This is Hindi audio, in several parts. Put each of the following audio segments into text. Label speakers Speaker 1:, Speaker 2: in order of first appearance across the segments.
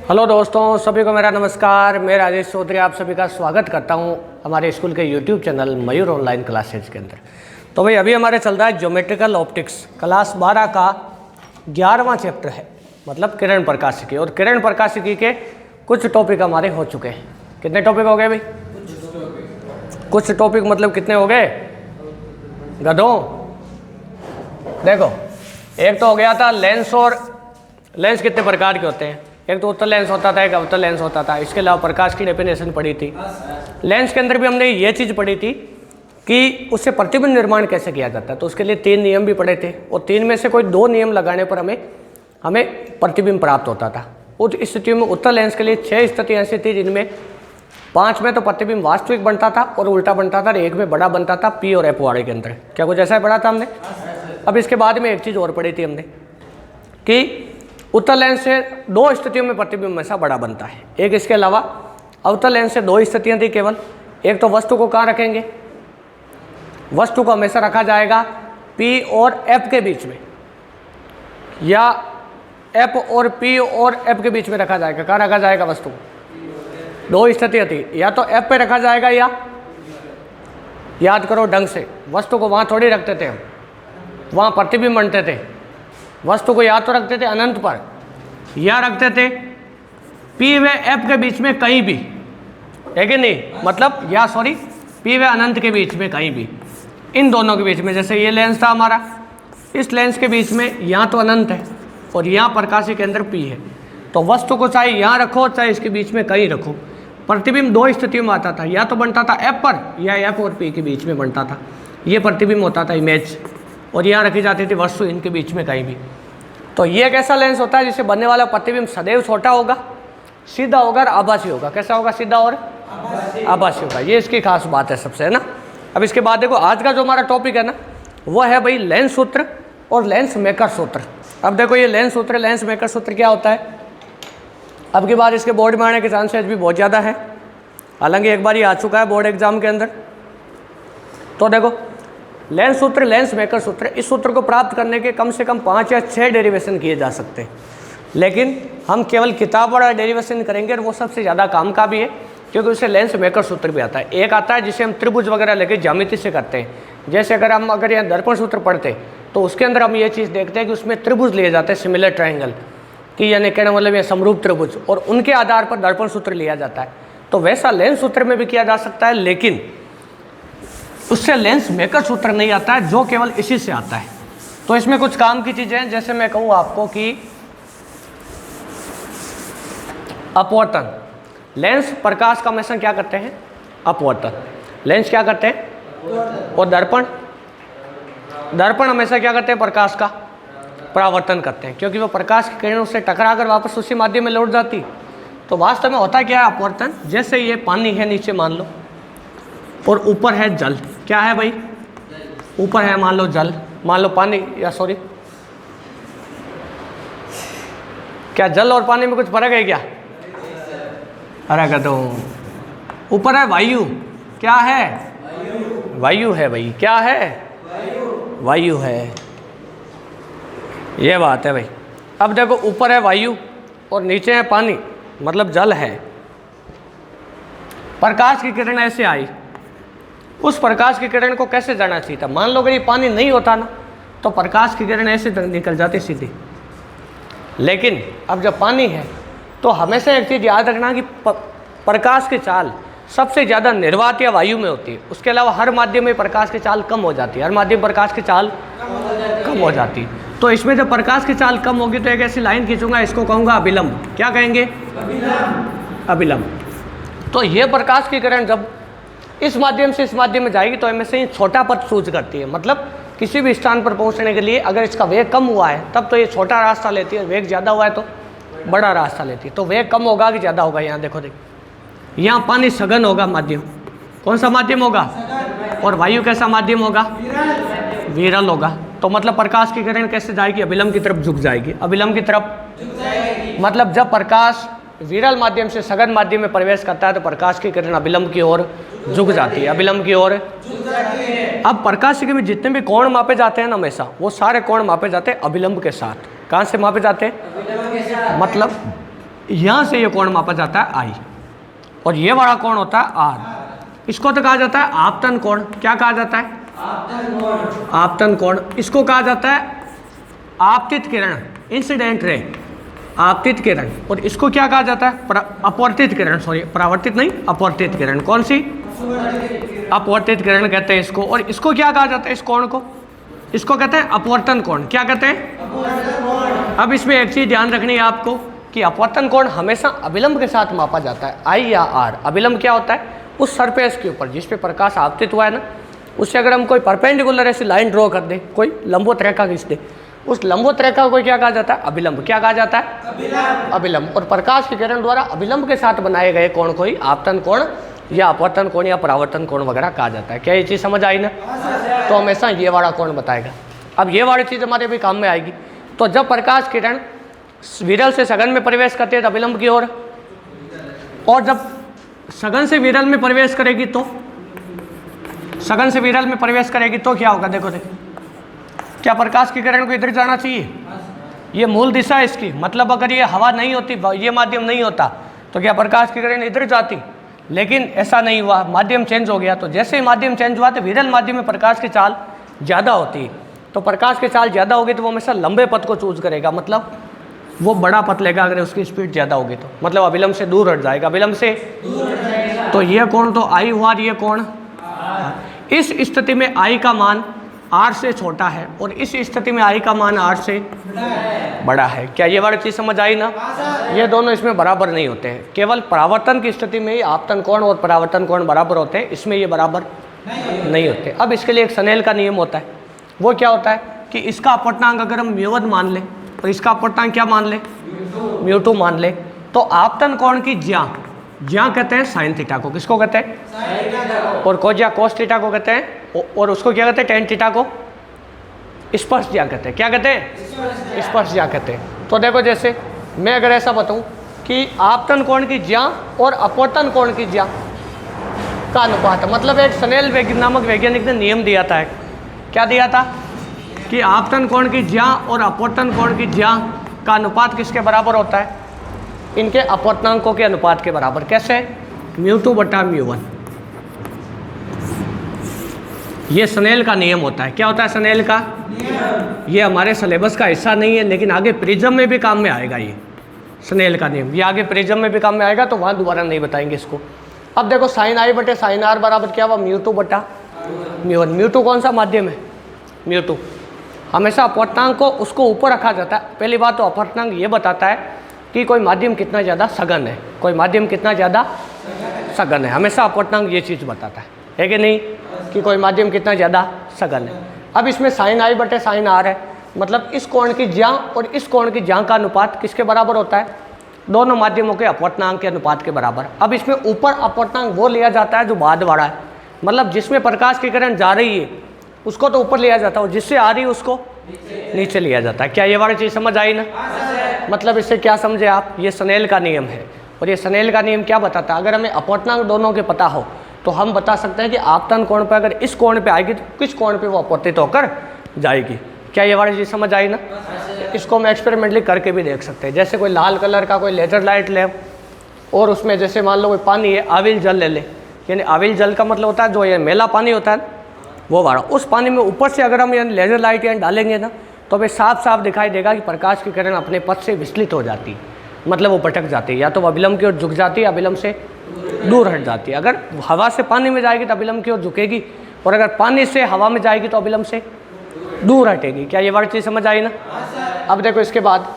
Speaker 1: हेलो दोस्तों, सभी को मेरा नमस्कार। मैं राजेश चौधरी आप सभी का स्वागत करता हूं हमारे स्कूल के यूट्यूब चैनल मयूर ऑनलाइन क्लासेज के अंदर। तो भाई अभी हमारे चल रहा है ज्योमेट्रिकल ऑप्टिक्स क्लास 12 का 11वां चैप्टर है, मतलब किरण प्रकाशिकी। और किरण प्रकाशिकी के कुछ टॉपिक हमारे हो चुके हैं। कितने टॉपिक हो गए भाई? कुछ टॉपिक मतलब कितने हो गए गधों? देखो, एक तो हो गया था लेंस। और लेंस कितने प्रकार के होते हैं? एक तो उत्तल लेंस होता था, एक अवतल लेंस होता था। इसके अलावा प्रकाश की डेफिनेशन पढ़ी थी। लेंस के अंदर भी हमने ये चीज़ पढ़ी थी कि उससे प्रतिबिंब निर्माण कैसे किया जाता है। तो उसके लिए 3 नियम भी पढ़े थे, और 3 में से कोई 2 नियम लगाने पर हमें प्रतिबिंब प्राप्त होता था। उस स्थिति में उत्तल लेंस के लिए 6 स्थितियाँ ऐसी थी जिनमें 5 में तो प्रतिबिंब वास्तविक बनता था और उल्टा बनता था, और 1 में बड़ा बनता था पी और एफ वाले के अंदर। क्या कुछ ऐसा पढ़ा था हमने? अब इसके बाद में एक चीज़ और पढ़ी थी हमने कि उत्तल लेंस से 2 स्थितियों में प्रतिबिंब हमेशा बड़ा बनता है। एक इसके अलावा अवतल लेंस से 2 स्थितियाँ थी केवल। एक तो वस्तु को कहाँ रखेंगे? वस्तु को हमेशा रखा जाएगा P और F के बीच में, या F और P और F के बीच में रखा जाएगा। कहाँ रखा जाएगा वस्तु को? 2 स्थितियाँ थी, या तो F पे रखा जाएगा, या याद करो ढंग से, वस्तु को वहाँ थोड़ी रखते थे हम, वहाँ प्रतिबिंब बनते थे। वस्तु को या तो रखते थे अनंत पर, या रखते थे P व F के बीच में कहीं भी, है कि नहीं? मतलब P व अनंत के बीच में कहीं भी, इन दोनों के बीच में। जैसे ये लेंस था हमारा, इस लेंस के बीच में यहाँ तो अनंत है और यहाँ प्रकाशीय केंद्र P है। तो वस्तु को चाहे यहाँ रखो चाहे इसके बीच में कहीं रखो, प्रतिबिंब 2 स्थितियों में आता था। या तो बनता था F पर, या F और P के बीच में बनता था। ये प्रतिबिंब होता था इमेज, और यहाँ रखी जाती थी वस्तु इनके बीच में कहीं भी। तो ये एक ऐसा लेंस होता है जिससे बनने वाला प्रतिबिंब सदैव छोटा होगा, सीधा होगा और आभासी होगा। कैसा होगा? सीधा और आभासी होगा। ये इसकी खास बात है सबसे, है ना। अब इसके बाद देखो, आज का जो हमारा टॉपिक है ना, वो है भाई लेंस सूत्र और लेंस मेकर सूत्र। अब देखो, ये लेंस सूत्र, लेंस मेकर सूत्र क्या होता है? अब की बार इसके बोर्ड में आने के चांसेस भी बहुत ज़्यादा है, हालांकि एक बार ये आ चुका है बोर्ड एग्जाम के अंदर। तो देखो, लेंस सूत्र, लेंस मेकर सूत्र, इस सूत्र को प्राप्त करने के कम से कम 5 या 6 डेरिवेशन किए जा सकते हैं, लेकिन हम केवल किताब वाला डेरिवेशन करेंगे, और वो सबसे ज़्यादा काम का भी है, क्योंकि उससे लेंस मेकर सूत्र भी आता है। एक आता है जिसे हम त्रिभुज वगैरह लेके ज्यामिति से करते हैं। जैसे अगर यहाँ दर्पण सूत्र पढ़ते तो उसके अंदर हम ये चीज़ देखते हैं कि उसमें त्रिभुज लिए जाते हैं, सिमिलर ट्राइंगल कि यानी कहना मतलब ये समरूप त्रिभुज, और उनके आधार पर दर्पण सूत्र लिया जाता है। तो वैसा लेंस सूत्र में भी किया जा सकता है, लेकिन उससे लेंस मेकर सूत्र नहीं आता है, जो केवल इसी से आता है। तो इसमें कुछ काम की चीज़ें हैं। जैसे मैं कहूँ आपको कि अपवर्तन, लेंस प्रकाश का हमेशा क्या करते हैं? अपवर्तन। लेंस क्या करते हैं? और दर्पण हमेशा क्या करते हैं? प्रकाश का परावर्तन करते हैं, क्योंकि वो प्रकाश की किरण उससे टकरा कर वापस उसी माध्यम में लौट जाती। तो वास्तव में होता क्या है अपवर्तन? जैसे ये पानी है नीचे मान लो, और ऊपर है जल। क्या है भाई? ऊपर है मान लो जल, मान लो पानी, या सॉरी, क्या जल और पानी में कुछ फर्क है क्या? अरे कहता हूँ, ऊपर है वायु। क्या है? वायु है भाई। क्या है? वायु है। ये बात है भाई। अब देखो, ऊपर है वायु और नीचे है पानी, मतलब जल है। प्रकाश की किरण ऐसे आई, उस प्रकाश की किरण को कैसे जाना चाहिए था? मान लो अगर ये पानी नहीं होता ना, तो प्रकाश की किरण ऐसे निकल जाती सीधी। लेकिन अब जब पानी है, तो हमेशा एक चीज़ याद रखना कि प्रकाश की चाल सबसे ज़्यादा निर्वात या वायु में होती है। उसके अलावा हर माध्यम में प्रकाश की चाल कम हो जाती है, हर माध्यम प्रकाश की चाल कम हो जाती है। तो इसमें जब प्रकाश की चाल कम होगी तो एक ऐसी लाइन खींचूंगा, इसको कहूँगा अभिलंब। क्या कहेंगे? अभिलंब। तो ये प्रकाश की किरण जब इस माध्यम से इस माध्यम में जाएगी तो हमेशा ही छोटा पथ चूज करती है। मतलब किसी भी स्थान पर पहुंचने के लिए अगर इसका वेग कम हुआ है तब तो ये छोटा रास्ता लेती है, वेग ज़्यादा हुआ है तो बड़ा रास्ता लेती है। तो वेग कम होगा कि ज़्यादा होगा? यहाँ देखो, यहाँ पानी सघन होगा माध्यम। कौन सा माध्यम होगा? और वायु कैसा माध्यम होगा? विरल होगा। तो मतलब प्रकाश की किरण कैसे जाएगी? अभिलंब की तरफ झुक जाएगी। अभिलंब की तरफ मतलब जब प्रकाश विरल माध्यम से सघन माध्यम में प्रवेश करता है तो प्रकाश की किरण अभिलंब की ओर झुक जाती है, अभिलंब की ओर। अब प्रकाशिकी में जितने भी कोण मापे जाते हैं ना, हमेशा वो सारे कोण मापे जाते हैं अभिलंब के साथ। कहाँ से मापे जाते हैं? मतलब यहाँ से ये कोण मापा जाता है आई, और ये बड़ा कोण होता है आर। इसको तो कहा जाता है आपतन कोण। क्या कहा जाता है? आपतन कोण। इसको कहा जाता है आपतित किरण, इंसिडेंट रे, आपतित किरण। और इसको क्या कहा जाता है? अपवर्तित किरण, सॉरी परावर्तित नहीं, अपवर्तित किरण। कौन सी? अपवर्तित किरण कहते हैं इसको। और इसको क्या कहा जाता है? इस कोण को, इसको कहते हैं अपवर्तन कोण। क्या कहते हैं? अब इसमें एक चीज ध्यान रखनी है आपको कि अपवर्तन कोण हमेशा अभिलंब के साथ मापा जाता है, आई या आर। अभिलंब क्या होता है? उस सरफेस के ऊपर जिस पे प्रकाश आपतित हुआ है ना, उससे अगर हम कोई परपेंडिकुलर ऐसी लाइन ड्रॉ कर दे, कोई लंबवत रेखा खींच दे, उस लंबवत रेखा को क्या कहा जाता है? अभिलंब। क्या कहा जाता है? अभिलंब। और प्रकाश की किरण द्वारा अभिलंब के साथ बनाए गए कोण को ही आपतन कोण या अपवर्तन कोण या परावर्तन कोण वगैरह कहा जाता है। क्या ये चीज़ समझ आई ना? तो हमेशा ये वाला कोण बताएगा। अब ये वाली चीज़ हमारे भी काम में आएगी। तो जब प्रकाश किरण विरल से सघन में प्रवेश करती है तो अभिलंब की ओर, और जब सघन से विरल में प्रवेश करेगी तो सघन से विरल में प्रवेश करेगी तो क्या होगा? देखो देखो, क्या प्रकाश की किरण को इधर जाना चाहिए? ये मूल दिशा है इसकी। मतलब अगर ये हवा नहीं होती, ये माध्यम नहीं होता, तो क्या प्रकाश की किरण इधर जाती? लेकिन ऐसा नहीं हुआ, माध्यम चेंज हो गया। तो जैसे ही माध्यम चेंज हुआ तो विरल माध्यम में प्रकाश की चाल ज़्यादा होती है। तो प्रकाश की चाल ज़्यादा होगी तो वो हमेशा लंबे पथ को चूज करेगा, मतलब वो बड़ा पथ लेगा अगर उसकी स्पीड ज़्यादा होगी तो, मतलब अभिलंब से दूर हट जाएगा। अभिलंब से तो ये कोण तो आई हुआ, ये कोण। इस स्थिति में आई का मान आर से छोटा है और इस स्थिति में आई का मान आर से बड़ा है। क्या ये वाली चीज़ समझ आई ना? ये दोनों इसमें बराबर नहीं होते हैं। केवल परावर्तन की स्थिति में ही आपतन कोण और परावर्तन कोण बराबर होते हैं, इसमें ये बराबर नहीं होते। अब इसके लिए एक स्नेल का नियम होता है। वो क्या होता है कि इसका अपवर्तनांक अगर हम म्यू1 मान लें और इसका अपवर्तनांक क्या मान लें? म्यू2 मान लें, तो आपतन कोण की ज्या कहते हैं साइन थीटा को। किसको कहते हैं? और कोज्या कोस थीटा को कहते हैं। और उसको क्या कहते हैं? टेन थीटा को स्पर्श ज्या कहते हैं। क्या कहते हैं? स्पर्श ज्या कहते हैं। तो देखो, जैसे मैं अगर ऐसा बताऊं कि आपतन कोण की ज्या और अपवर्तन कोण की ज्या का अनुपात, मतलब एक स्नेल नामक वैज्ञानिक ने नियम दिया था। क्या दिया था? कि आपतन कोण की ज्या और अपवर्तन कोण की ज्या का अनुपात किसके बराबर होता है? इनके अपवर्तनांकों के अनुपात के बराबर। कैसे? म्यू2 बटा म्यू1। ये स्नेल का नियम होता है। क्या होता है स्नेल का? ये हमारे सिलेबस का हिस्सा नहीं है, लेकिन आगे प्रिज्म में भी काम में आएगा। ये स्नेल का नियम ये आगे प्रिज्म में भी काम में आएगा, तो वहाँ दोबारा नहीं बताएंगे इसको। अब देखो, साइन आई बटे साइन आर बराबर क्या हुआ? म्यू2 बटा म्यू1। म्यू2 कौन सा माध्यम है? म्यू2। हमेशा अपवर्तनांक को उसको ऊपर रखा जाता है। पहली बात तो अपवर्तनांक ये बताता है कि कोई माध्यम कितना ज़्यादा सघन है, कोई माध्यम कितना ज़्यादा सघन है। हमेशा अपवर्तनांक ये चीज़ बताता है कि नहीं, कि कोई माध्यम कितना ज़्यादा सघन है। अब इसमें साइन आई बटे साइन आर है, मतलब इस कोण की ज्या और इस कोण की ज्या का अनुपात किसके बराबर होता है? दोनों माध्यमों के अपवर्तनांक के अनुपात के बराबर। अब इसमें ऊपर अपवर्तनांक वो लिया जाता है जो बाद वाला है, मतलब जिसमें प्रकाश की किरण जा रही है उसको तो ऊपर लिया जाता है और जिससे आ रही है उसको नीचे लिया जाता है। क्या ये वाली चीज़ समझ आई ना? मतलब इससे क्या समझे आप? ये स्नेल का नियम है। और ये स्नेल का नियम क्या बताता है? अगर हमें अपवर्तनांक दोनों के पता हो तो हम बता सकते हैं कि आपतन कोण पर अगर इस कोण पे आएगी तो किस कोण पे वो अपवर्तित होकर जाएगी। क्या ये वाली चीज़ समझ आई ना? इसको हम एक्सपेरिमेंटली करके भी देख सकते हैं। जैसे कोई लाल कलर का कोई लेजर लाइट ले और उसमें जैसे मान लो कोई पानी है, आविल जल ले ले, यानी आविल जल का मतलब होता है जो ये मेला पानी होता है वो वाला। उस पानी में ऊपर से अगर हम यानी लेजर लाइट यानी डालेंगे ना, तो हमें साफ साफ दिखाई देगा कि प्रकाश की किरण अपने पथ से विचलित हो जाती है, मतलब वो भटक जाती है, या तो अभिलंब की ओर झुक जाती है, अभिलंब से दूर हट जाती है। अगर हवा से पानी में जाएगी तो अभिलंब की ओर झुकेगी, और अगर पानी से हवा में जाएगी तो अभिलंब से दूर हटेगी। क्या ये वाली चीज़ समझ आई ना? अब देखो इसके बाद,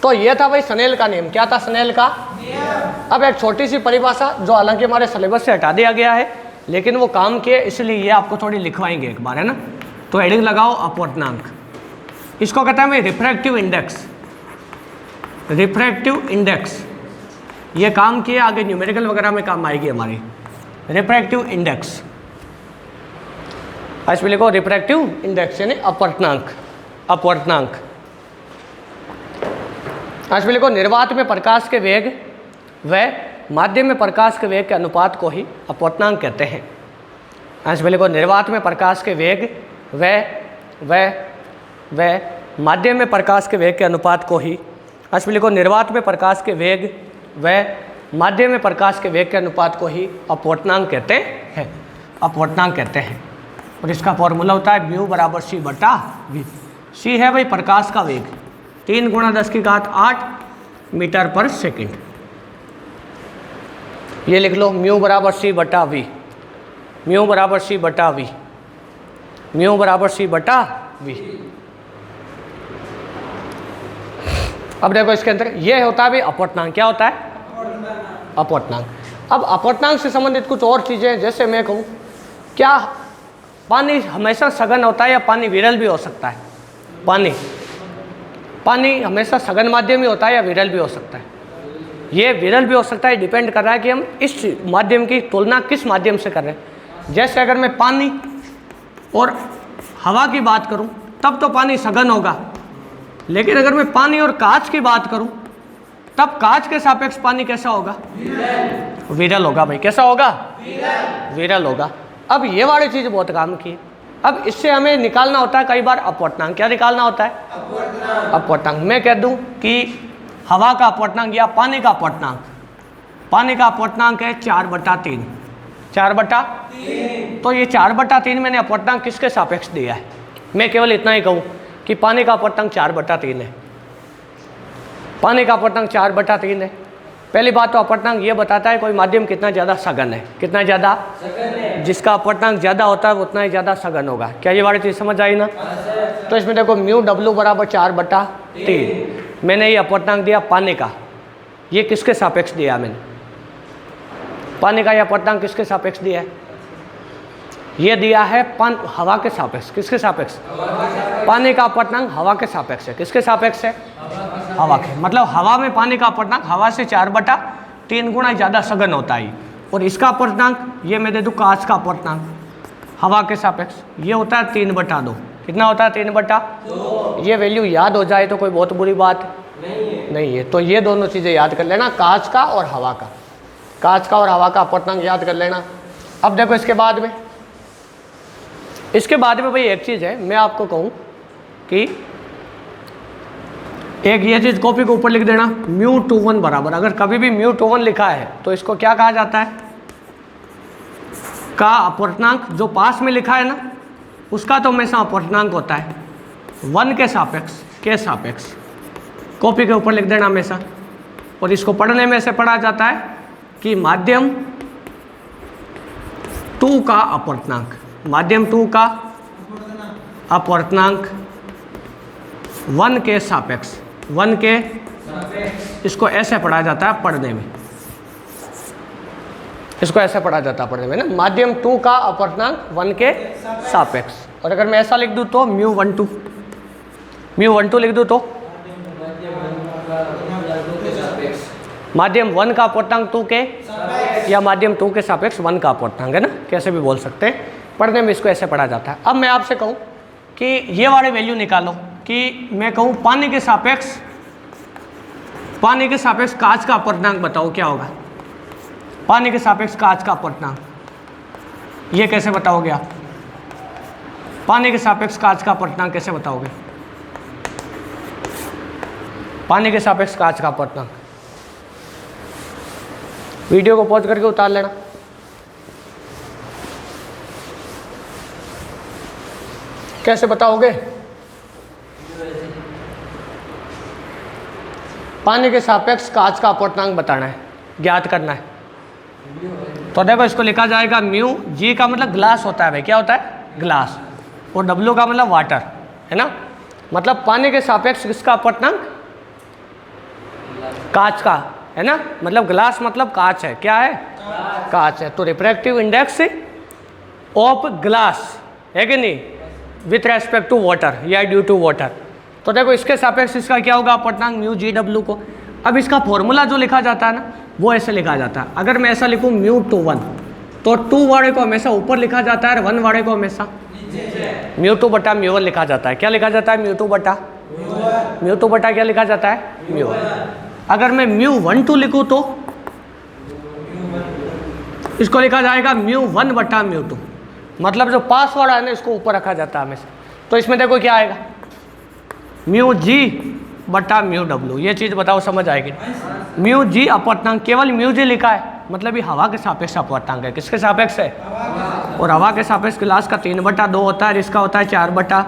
Speaker 1: तो ये था भाई स्नेल का नियम। क्या था स्नेल का? अब एक छोटी सी परिभाषा जो हालांकि हमारे सिलेबस से हटा दिया गया है, लेकिन वो काम किए, इसलिए ये आपको थोड़ी लिखवाएंगे एक बार, है ना? तो हेडिंग लगाओ अपवर्तनांक। इसको कहते हैं रिफ्रैक्टिव इंडेक्स। रिफ्रैक्टिव इंडेक्स ये काम किए, आगे न्यूमेरिकल वगैरह में काम आएगी हमारी। रिफ्रैक्टिव इंडेक्स, इसमें लिखो रिफ्रैक्टिव इंडेक्स यानी अपवर्तनांक। अपवर्तनांक इसमें लिखो निर्वात में प्रकाश के वेग व माध्यम में प्रकाश के वेग के अनुपात को ही अपवर्तनांक कहते हैं। इसमें लिखो निर्वात में प्रकाश के वेग व माध्यम में प्रकाश के वेग के अनुपात को ही इसमें लिखो निर्वात में प्रकाश के वेग व माध्यम में प्रकाश के वेग के अनुपात को ही अपवर्तनांक कहते हैं, अपवर्तनांक कहते हैं। और इसका फॉर्मूला होता है म्यू बराबर सी बटा वी। सी है भाई प्रकाश का वेग 3 × 10⁸ मीटर पर सेकंड। ये लिख लो म्यू बराबर सी बटा वी, म्यू बराबर सी बटा वी, म्यू बराबर सी बटा वी। अब देखो इसके अंदर ये होता है भाई अपवर्तनांक। क्या होता है? अपवर्तनांक। अब अपवर्तनांक से संबंधित कुछ और चीज़ें, जैसे मैं कहूँ क्या पानी हमेशा सघन होता है या पानी विरल भी हो सकता है? पानी हमेशा सघन माध्यम ही होता है या विरल भी हो सकता है? ये विरल भी हो सकता है, डिपेंड कर रहा है कि हम इस माध्यम की तुलना किस माध्यम से कर रहे हैं। जैसे अगर मैं पानी और हवा की बात करूं तब तो पानी सघन होगा, लेकिन अगर मैं पानी और कांच की बात करूं तब कांच के सापेक्ष पानी कैसा होगा? विरल होगा भाई। कैसा होगा? विरल होगा। अब ये वाली चीज़ बहुत काम की है। अब इससे हमें निकालना होता है कई बार अपवर्तनांक। क्या निकालना होता है? अपवर्तनांक। मैं कह दूं कि हवा का अपवर्तनांक या पानी का अपवर्तनांक, पानी का अपवर्तनांक है 4/3। 4/3। तो ये 4/3 मैंने अपवर्तनांक किसके सापेक्ष दिया है? मैं केवल इतना ही कहूँ कि पानी का अपवर्तनांक 4/3 है। पानी का अपवर्तनांक 4/3 है। पहली बात तो अपवर्तनांक ये बताता है कोई माध्यम कितना ज़्यादा सघन है। कितना ज़्यादा सघन है? जिसका अपवर्तनांक ज़्यादा होता है उतना ही ज़्यादा सघन होगा। क्या ये वाली चीज़ समझ आई ना? तो इसमें देखो म्यू डब्ल्यू बराबर 4/3 मैंने ये अपवर्तनांक दिया पानी का। ये किसके सापेक्ष दिया मैंने? पानी का ये अपवर्तनांक किसके सापेक्ष दिया है? ये दिया है हवा के सापेक्ष। किसके सापेक्ष? पानी का अपवर्तनांक हवा के सापेक्ष है। किसके सापेक्ष है? हवा के। मतलब हवा में पानी का अपवर्तनांक हवा से 4/3 गुना ज़्यादा सघन होता है। और इसका अपवर्तनांक ये मैं दे दूँ कांच का अपवर्तनांक हवा के सापेक्ष, ये होता है 3/2। कितना होता है? 3/2। ये वैल्यू याद हो जाए तो कोई बहुत बुरी बात नहीं है। तो ये दोनों चीज़ें याद कर लेना, कांच का और हवा का। कांच का और हवा का अपवर्तनांक याद कर लेना। अब देखो इसके बाद में भाई एक चीज़ है, मैं आपको कहूँ कि एक ये चीज़ कॉपी के ऊपर लिख देना μ21 बराबर। अगर कभी भी μ21 लिखा है तो इसको क्या कहा जाता है? का अपवर्तनांक जो पास में लिखा है ना उसका तो हमेशा अपवर्तनांक होता है 1 के सापेक्ष। कॉपी के ऊपर लिख देना हमेशा। और इसको पढ़ने में ऐसे पढ़ा जाता है कि माध्यम 2 का अपवर्तनांक, माध्यम 2 का अपवर्तनांक 1 के सापेक्ष। 1 के इसको ऐसे पढ़ा जाता है पढ़ने में, इसको ऐसे पढ़ा जाता है पढ़ने में ना, माध्यम 2 का अपवर्तनांक 1 के सापेक्ष। और अगर मैं ऐसा लिख दूं तो μ12 लिख दूं तो माध्यम 1 का अपवर्तनांक 2 के या माध्यम 2 के सापेक्ष 1 का अपवर्तनांक है ना, कैसे भी बोल सकते हैं। पढ़ने में इसको ऐसे पढ़ा जाता है। अब मैं आपसे कहूँ कि ये वाले वैल्यू निकालो कि मैं कहूँ पानी के सापेक्ष कांच का अपवर्तनांक बताओ क्या होगा? पानी के सापेक्ष कांच का अपवर्तनांक ये कैसे बताओगे आप? पानी के सापेक्ष कांच का अपवर्तनांक कैसे बताओगे? पानी के सापेक्ष कांच का अपवर्तनांक वीडियो को पॉज करके उतार लेना। कैसे बताओगे? पानी के सापेक्ष कांच का अपवर्तनांक बताना है, ज्ञात करना है। तो देखो इसको लिखा जाएगा म्यू, जी का मतलब ग्लास होता है भाई। क्या होता है? ग्लास। और डब्ल्यू का मतलब वाटर है ना। मतलब पानी के सापेक्ष किसका अपवर्तनांक? कांच का है ना। मतलब ग्लास मतलब कांच है। क्या है? कांच है। तो रिफ्रैक्टिव इंडेक्स ऑफ ग्लास है कि नहीं विथ रेस्पेक्ट टू वाटर या ड्यू टू वाटर। तो देखो इसके सापेक्ष इसका क्या होगा अपवर्तनांक μ/g/W को। अब इसका फॉर्मूला जो लिखा जाता है ना वो ऐसे लिखा जाता है। अगर मैं ऐसा लिखूँ μ21 तो 2 वाले को हमेशा ऊपर लिखा जाता है और 1 वाले को हमेशा μ2/μ1 लिखा जाता है। क्या लिखा जाता है? μ2/μ1 क्या लिखा जाता है? μ1। अगर मैं μ12 लिखूँ तो इसको लिखा जाएगा μ1/μ2। मतलब जो पास वाला है ना इसको ऊपर रखा जाता है हमेशा। तो इसमें देखो क्या आएगा? μg बटा म्यू डब्ल्यू। ये चीज़ बताओ समझ आएगी। म्यू जी अपवर्तनांक, केवल म्यू जी लिखा है मतलब ये हवा के सापेक्ष अपवर्तनांक है। किसके सापेक्ष है? और हवा के सापेक्ष गिलास का 3/2 होता है, इसका होता है 4/,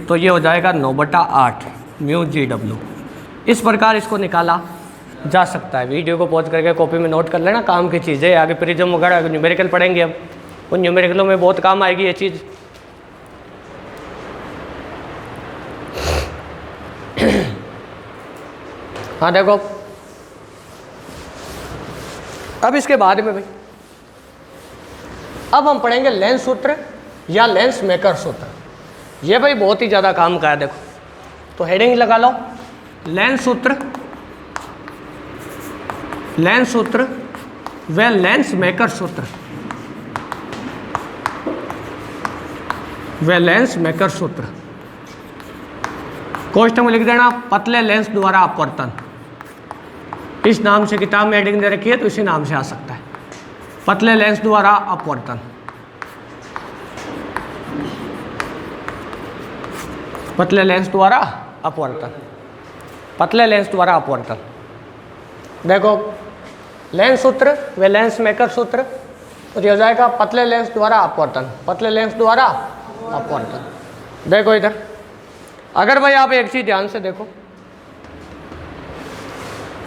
Speaker 1: तो ये हो जाएगा 9/8 म्यू जी डब्ल्यू। इस प्रकार इसको निकाला जा सकता है। वीडियो को पॉज करके कॉपी में नोट कर लेना, काम की चीज़ है। आगे प्रिज्म वगैरह न्यूमेरिकल पढ़ेंगे अब, उन न्यूमेरिकलों में बहुत काम आएगी ये चीज़। हाँ देखो, अब इसके बाद में भाई अब हम पढ़ेंगे लेंस सूत्र या लेंस मेकर सूत्र। ये भाई बहुत ही ज़्यादा काम का है। देखो तो हेडिंग लगा लो, लेंस सूत्र, लेंस सूत्र व लेंस मेकर सूत्र, व लेंस मेकर सूत्र। कोष्टक में लिख देना पतले लेंस द्वारा अपवर्तन। इस नाम से किताब में हेडिंग दे रखी है तो इसी नाम से आ सकता है, पतले लेंस द्वारा अपवर्तन। पतले लेंस द्वारा अपवर्तन, पतले लेंस द्वारा अपवर्तन। देखो लेंस सूत्र व लेंस मेकर सूत्र, तो ये हो जाएगा पतले लेंस द्वारा अपवर्तन, पतले लेंस द्वारा अपवर्तन। देखो इधर, अगर भाई आप एक चीज ध्यान से देखो,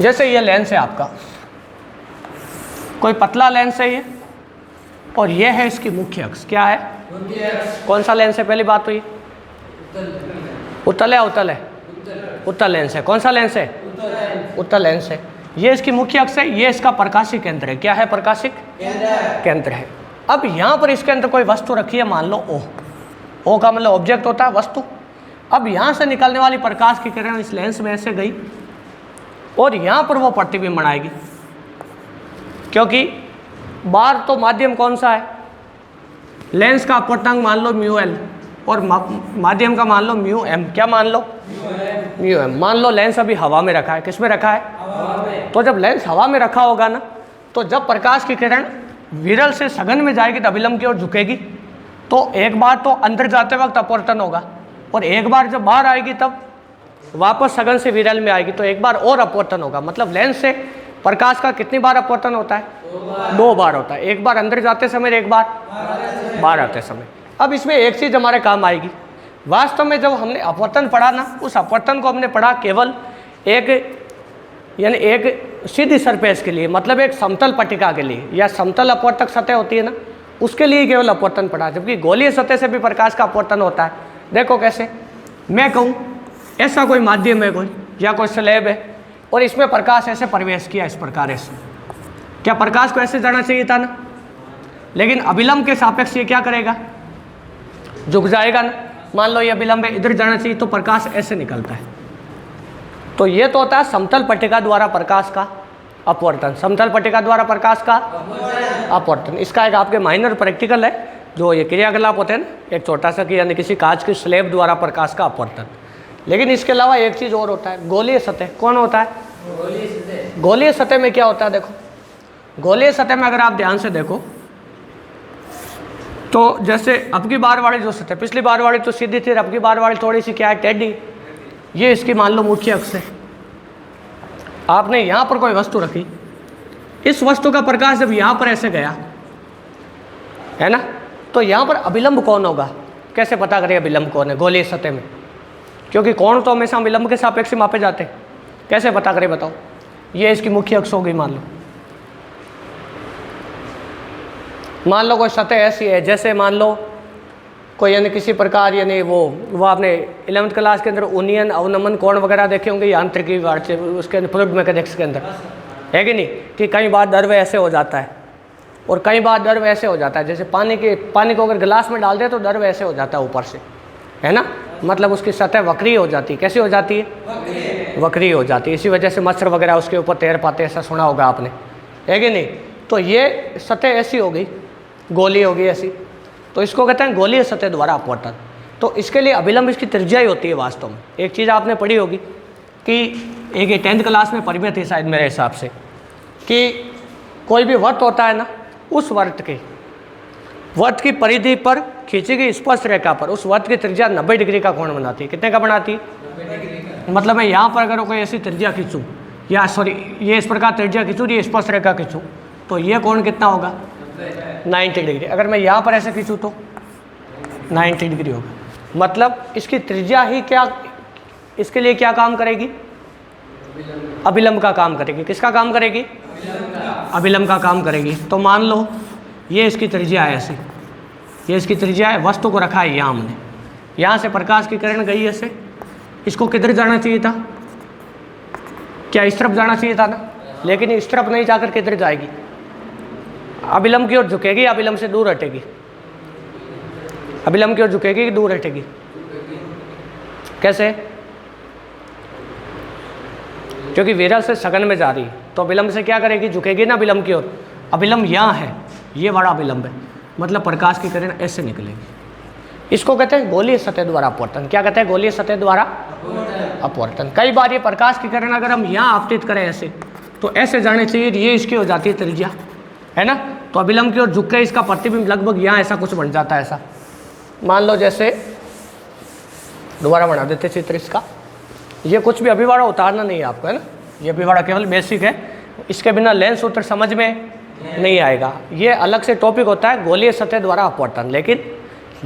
Speaker 1: जैसे ये लेंस है आपका, कोई पतला लेंस है ये, और ये है इसकी मुख्य अक्ष। क्या है? कौन सा लेंस है? पहली बात तो ये उत्तल है, उत्तल है, उत्तल लेंस है। कौन सा लेंस है? उत्तल लेंस है। ये इसकी मुख्य अक्ष है, ये इसका प्रकाशिक केंद्र है। क्या है? प्रकाशिक केंद्र है। अब यहाँ पर इसके अंदर कोई वस्तु रखी है, मान लो ओ। ओ का मतलब ऑब्जेक्ट होता है, वस्तु। अब यहाँ से निकलने वाली प्रकाश की किरण इस लेंस में ऐसे गई और यहाँ पर वो प्रतिबिंब बनाएगी, क्योंकि बाहर तो माध्यम कौन सा है? लेंस का अपवर्तनांक मान लो म्यू एल और माध्यम का मान लो म्यू एम। क्या मान लो? Mu M. मान लो लेंस अभी हवा में रखा है। किस में रखा है? हवा में। तो जब लेंस हवा में रखा होगा ना, तो जब प्रकाश की किरण विरल से सघन में जाएगी तो अभिलंब की ओर झुकेगी, तो एक बार तो अंदर जाते वक्त अपवर्तन होगा, और एक बार जब बाहर आएगी तब वापस सघन से विरल में आएगी, तो एक बार और अपवर्तन होगा। मतलब लेंस से प्रकाश का कितनी बार अपवर्तन होता है? 2 बार होता है। एक बार अंदर जाते समय, एक बार बाहर आते समय। अब इसमें एक चीज़ हमारे काम आएगी। वास्तव में जब हमने अपवर्तन पढ़ा ना, उस अपवर्तन को हमने पढ़ा केवल एक यानी एक सीधी सरफेस के लिए, मतलब एक समतल पट्टिका के लिए, या समतल अपवर्तक सतह होती है ना, उसके लिए केवल अपवर्तन पढ़ा। जबकि गोलीय सतह से भी प्रकाश का अपवर्तन होता है। देखो कैसे, मैं कहूँ ऐसा कोई माध्यम है कोई, या कोई स्लैब है, और इसमें प्रकाश ऐसे प्रवेश किया इस प्रकार ऐसे, क्या प्रकाश को ऐसे जाना चाहिए था ना? लेकिन अभिलंब के सापेक्ष ये क्या करेगा? झुक जाएगा ना। मान लो ये अभिलंब है, इधर जाना चाहिए, तो प्रकाश ऐसे निकलता है। तो ये तो होता है समतल पट्टिका द्वारा प्रकाश का अपवर्तन, समतल पट्टिका द्वारा प्रकाश का अपवर्तन। इसका एक आपके माइनर प्रैक्टिकल है, जो ये क्रियाकलाप होते हैं ना, एक छोटा सा कि यानी किसी कांच की स्लैब द्वारा प्रकाश का अपवर्तन। लेकिन इसके अलावा एक चीज़ और होता है, गोलीय सतह। कौन होता है? गोलीय सतह में क्या होता है? देखो गोलीय सतह में अगर आप ध्यान से देखो तो जैसे अब की बार वाली जो सतह, पिछली बार वाली तो सीधी थी, अब की बार वाली थोड़ी सी क्या है? टेढ़ी। ये इसकी मान लो मुख्य अक्ष है। आपने यहाँ पर कोई वस्तु रखी, इस वस्तु का प्रकाश जब यहाँ पर ऐसे गया है ना, तो यहाँ पर अभिलंब कौन होगा? कैसे पता करें अभिलंब कौन है गोलीय सतह में? क्योंकि कोण तो हमेशा विलंब के सापेक्ष मापे जाते हैं। कैसे पता करें बताओ? ये इसकी मुख्य अक्ष हो गई। मान लो कोई सतह ऐसी है, जैसे मान लो कोई यानी किसी प्रकार यानी वो आपने 11वीं क्लास के अंदर उन्नयन अवनमन कोण वगैरह देखे होंगे यांत्रिकी वार्चे उसके अंदर फ्लूइड मैकेनिक्स के अंदर, है कि नहीं? कि कई बार द्रव ऐसे हो जाता है और कई बार द्रव ऐसे हो जाता है। जैसे पानी को अगर गिलास में डाल दे तो द्रव ऐसे हो जाता है ऊपर से, है ना, मतलब उसकी सतह वक्री हो जाती है। कैसी हो जाती है? वक्री हो जाती है। इसी वजह से मच्छर वगैरह उसके ऊपर तैर पाते, ऐसा सुना होगा आपने, है कि नहीं? तो ये सतह ऐसी हो गई, गोली हो गई ऐसी, तो इसको कहते हैं गोलीय सतह द्वारा अपवर्तन। तो इसके लिए अभिलंब इसकी त्रिज्या ही होती है वास्तव में। एक चीज़ आपने पढ़ी होगी कि एक 10th क्लास में परिमेय थी शायद मेरे हिसाब से, कि कोई भी वृत्त होता है ना, उस वृत्त की परिधि पर खींची गई स्पर्श रेखा पर उस वृत्त की त्रिज्या 90 डिग्री का कोण बनाती है। कितने का बनाती है? मतलब मैं यहाँ पर अगर कोई ऐसी त्रिज्या खींचूँ, या सॉरी ये इस प्रकार त्रिज्या खींचूँ, ये स्पर्श रेखा खींचूँ, तो ये कोण कितना होगा 90 डिग्री। अगर मैं यहाँ पर ऐसे खींचूँ तो 90 डिग्री होगा। मतलब इसकी त्रिज्या ही क्या, इसके लिए क्या काम करेगी, अभिलंब का काम करेगी। किसका काम करेगी, अभिलंब का काम करेगी। तो मान लो ये इसकी त्रिज्या है ऐसे, ये इसकी त्रिज्या है, वस्तु को रखा है यहाँ हमने, यहाँ से प्रकाश की किरण गई ऐसे, इसको किधर जाना चाहिए था, क्या इस तरफ जाना चाहिए था ना, लेकिन इस तरफ नहीं जाकर किधर जाएगी, अभिलंब की ओर झुकेगी, अभिलंब से दूर हटेगी, अभिलंब की ओर झुकेगी कि दूर हटेगी, कैसे, क्योंकि विरल से सघन में जा रही है तो अभिलंब से क्या करेगी, झुकेगी ना अभिलंब की ओर। अभिलंब यहाँ है, ये बड़ा अभिलंब है, मतलब प्रकाश की किरण ऐसे निकलेगी। इसको कहते हैं गोलीय सतह द्वारा अपवर्तन। क्या कहते हैं, गोलीय सतह द्वारा अपवर्तन। कई बार ये प्रकाश की किरण अगर हम यहाँ आपतित करें ऐसे, तो ऐसे जाने चाहिए, ये इसकी हो जाती है त्रिज्या, है ना। तो अभिलंब की ओर झुक के इसका प्रतिबिंब लगभग यहाँ ऐसा कुछ बन जाता है। ऐसा मान लो, जैसे दोबारा बना देते चित्र इसका। ये कुछ भी अभिवाड़ा उतारना नहीं है आपको, है ना, ये अभिवाड़ा केवल बेसिक है, इसके बिना लेंस सूत्र समझ में नहीं आएगा। ये अलग से टॉपिक होता है गोलीय सतह द्वारा अपवर्तन, लेकिन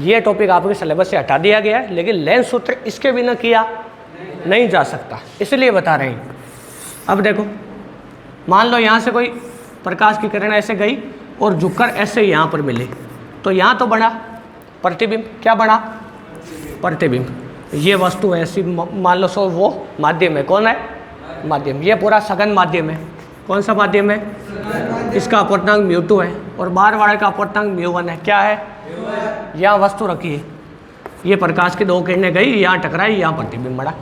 Speaker 1: ये टॉपिक आपके सिलेबस से हटा दिया गया है। लेकिन लेंस सूत्र इसके बिना किया नहीं जा सकता, इसलिए बता रहे हैं। अब देखो, मान लो यहाँ से कोई प्रकाश की किरण ऐसे गई और झुककर ऐसे यहाँ पर मिले, तो यहाँ तो बड़ा प्रतिबिंब, क्या बड़ा, प्रतिबिंब। ये वस्तु है ऐसी, मान लो सो वो माध्यम है, कौन है, माध्यम। ये पूरा सघन माध्यम है, कौन सा माध्यम है, इसका अपवर्तनांक μ2 है और बाहर वाले का अपवर्तनांक μ1 है। क्या है, यहाँ वस्तु रखी है, ये प्रकाश की दो किरणें गई, यहाँ टकराई, यहाँ प्रतिबिंब बड़ा।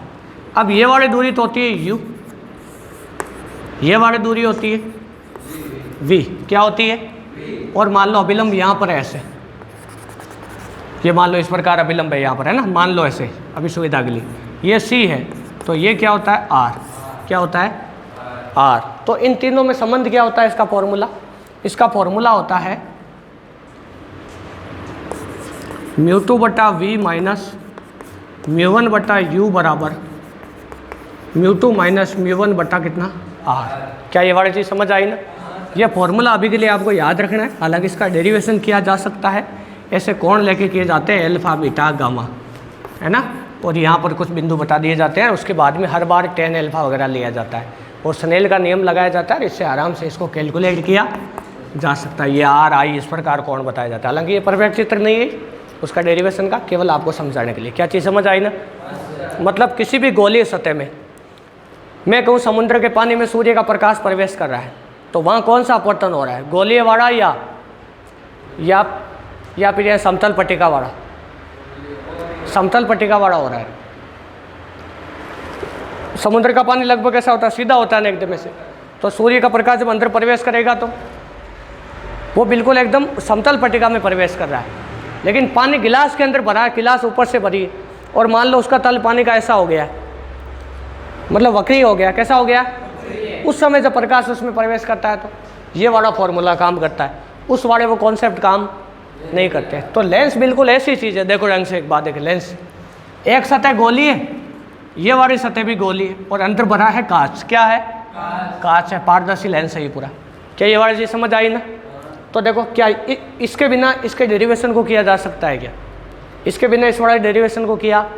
Speaker 1: अब ये वाली दूरी तो होती है u, ये वाली दूरी होती है v, क्या होती है, और मान लो अभिलंब यहाँ पर है ऐसे, ये मान लो इस प्रकार अभिलंब है यहाँ पर, है ना, मान लो ऐसे अभी सुविधा के लिए। ये c है, तो ये क्या होता है r, क्या होता है r। तो इन तीनों में संबंध क्या होता है, इसका फॉर्मूला, इसका फॉर्मूला होता है μ2 बटा v माइनस μ1 बटा u बराबर μ2 माइनस μ1 बटा कितना r। क्या ये वाली चीज़ समझ आई ना। ये फॉर्मूला अभी के लिए आपको याद रखना है, हालांकि इसका डेरिवेशन किया जा सकता है। ऐसे कोण लेके किए जाते हैं, अल्फा बीटा गामा, है ना, और यहाँ पर कुछ बिंदु बता दिए जाते हैं। उसके बाद में हर बार tan अल्फा वगैरह लिया जाता है और स्नेल का नियम लगाया जाता है। इससे आराम से इसको कैलकुलेट किया जा सकता है। ये आर आई इस प्रकार कोण बताया जाता है। हालांकि ये परफेक्ट चित्र नहीं है उसका डेरिवेशन का, केवल आपको समझाने के लिए। क्या चीज़ समझ आई ना। मतलब किसी भी गोलीय सतह में मैं कहूँ समुद्र के पानी में सूर्य का प्रकाश प्रवेश कर रहा है, तो वहाँ कौन सा अपवर्तन हो रहा है, गोलीय वाला या फिर यह समतल पट्टिका वाला, समतल पट्टिका वाला हो रहा है। समुद्र का पानी लगभग ऐसा होता है, सीधा होता है ना एकदम से, तो सूर्य का प्रकाश जब अंदर प्रवेश करेगा तो वो बिल्कुल एकदम समतल पट्टिका में प्रवेश कर रहा है। लेकिन पानी गिलास के अंदर भरा है, गिलास ऊपर से भरी है, और मान लो उसका तल पानी का ऐसा हो गया, मतलब वक्री हो गया। कैसा हो गया, उस समय जब प्रकाश उसमें प्रवेश करता है तो ये वाला फॉर्मूला काम करता है, उस वाले वो कॉन्सेप्ट काम नहीं करते। तो लेंस बिल्कुल ऐसी चीज़ है। देखो ढंग से एक बात देखें, लेंस एक सतह गोली है, ये वाली सतह भी गोली है, और अंदर भरा है कांच। क्या है, कांच है, पारदर्शी लेंस है ये पूरा। क्या ये वाली चीज़ समझ आई ना। तो देखो, क्या इसके बिना इसके डेरिवेशन को किया जा सकता है क्या, इसके बिना इस वाले डेरिवेशन को किया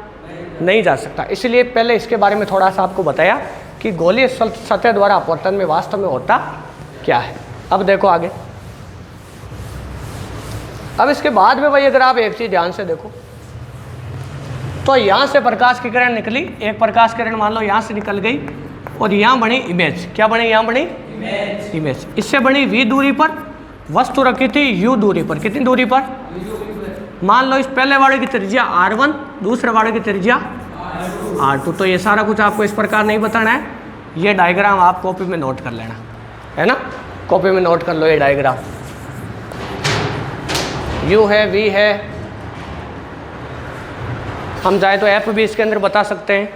Speaker 1: नहीं जा सकता। इसलिए पहले इसके बारे में थोड़ा सा आपको बताया कि गोलीय सतह द्वारा अपवर्तन में वास्तव में होता क्या है। अब देखो आगे, अब इसके बाद में भाई अगर आप एक चीज़ ध्यान से देखो, तो यहाँ से प्रकाश की किरण निकली, एक प्रकाश किरण मान लो यहाँ से निकल गई, और यहाँ बनी इमेज। क्या बनी, यहाँ बनी इमेज। इससे बनी v दूरी पर, वस्तु रखी थी u दूरी पर। कितनी दूरी पर, मान लो इस पहले वाले की त्रिज्या r1, दूसरे वाले की त्रिज्या r2। तो ये सारा कुछ आपको इस प्रकार नहीं बताना है, ये डायग्राम आप कॉपी में नोट कर लेना, है ना, कॉपी में नोट कर लो ये डायग्राम। u है, v है, हम चाहे तो f भी इसके अंदर बता सकते हैं।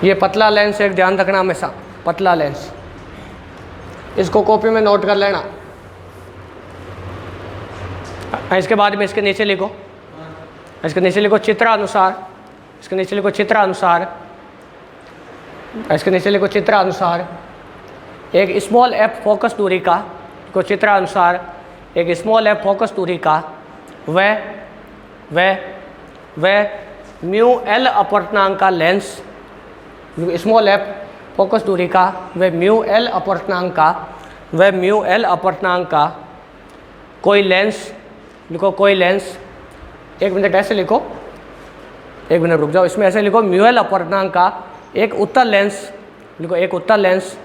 Speaker 1: ये पतला लेंस, एक ध्यान रखना हमेशा, पतला लेंस, इसको कॉपी में नोट कर लेना। इसके बाद में इसके नीचे लिखो इसके नीचे लिखो चित्रानुसार, इसके नीचे लिखो चित्रानुसार, इसके नीचे लिखो चित्रानुसार एक स्मॉल एफ फोकस दूरी का, को चित्रानुसार एक स्मॉल एफ फोकस दूरी का वह म्यू एल अपवर्तनांक का लेंस, स्मॉल एफ फोकस दूरी का वह म्यू एल अपवर्तनांक का, वह म्यू एल अपवर्तनांक का कोई लेंस, लिखो कोई लेंस, एक मिनट ऐसे लिखो, एक मिनट रुक जाओ, इसमें ऐसे लिखो म्यू एल अपवर्तनांक का एक उत्तल लेंस, लिखो एक उत्तल लेंस,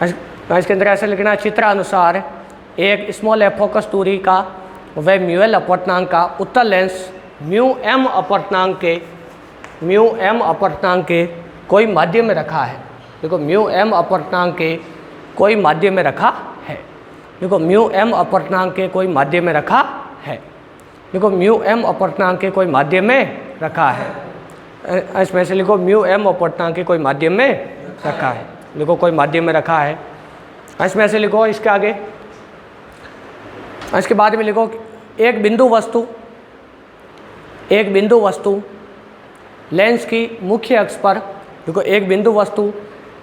Speaker 1: इसके अंदर ऐसे लिखना चित्रानुसार एक स्मॉल एफ फोकस दूरी का वह म्यू एल अपवर्तनांक का उत्तल लेंस म्यू एम अपवर्तनांक के कोई माध्यम में रखा है। देखो म्यू एम अपवर्तनांक के कोई माध्यम में रखा है, देखो म्यू एम अपवर्तनांक के कोई माध्यम में रखा है, देखो म्यू एम अपवर्तनांक के कोई माध्यम में रखा है, इसमें से लिखो म्यू एम अपवर्तनांक के कोई माध्यम में रखा है, लिखो कोई माध्यम में रखा है, इसमें ऐसे लिखो इसके आगे, इसके बाद में लिखो एक बिंदु वस्तु लेंस की मुख्य अक्ष पर, देखो एक बिंदु वस्तु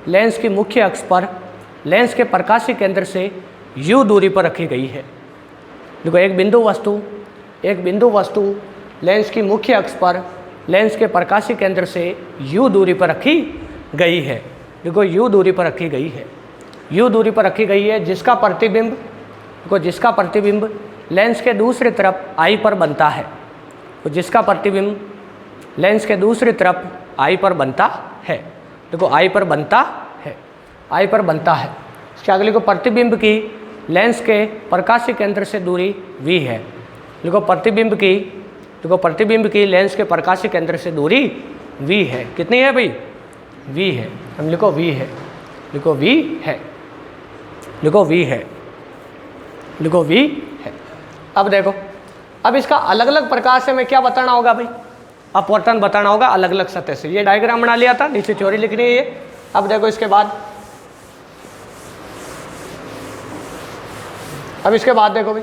Speaker 1: लेंस की मुख्य अक्ष पर लेंस के प्रकाशीय केंद्र से u दूरी पर रखी गई है। देखो एक बिंदु वस्तु लेंस की मुख्य अक्ष पर लेंस के प्रकाशीय केंद्र से u दूरी पर रखी गई है। देखो u दूरी पर रखी गई है, u दूरी पर रखी गई है जिसका प्रतिबिंब, देखो जिसका प्रतिबिंब लेंस के दूसरी तरफ I पर बनता है, तो जिसका प्रतिबिंब लेंस के दूसरी तरफ I पर बनता है, देखो I पर बनता है, I पर बनता है। इसके आगे लिखो प्रतिबिंब की लेंस के प्रकाशीय केंद्र से दूरी v है। देखो प्रतिबिंब की लेंस के प्रकाशीय केंद्र से दूरी v है। कितनी है भाई? v है। हम लिखो v है, लिखो v है, लिखो v है, लिखो v है। अब देखो, अब इसका अलग अलग प्रकार से हमें क्या बताना होगा भाई? अपवर्तन बताना होगा अलग अलग सतह से। ये डायग्राम बना लिया था, नीचे थ्योरी लिखनी है ये। अब देखो इसके बाद, अब इसके बाद देखो भाई,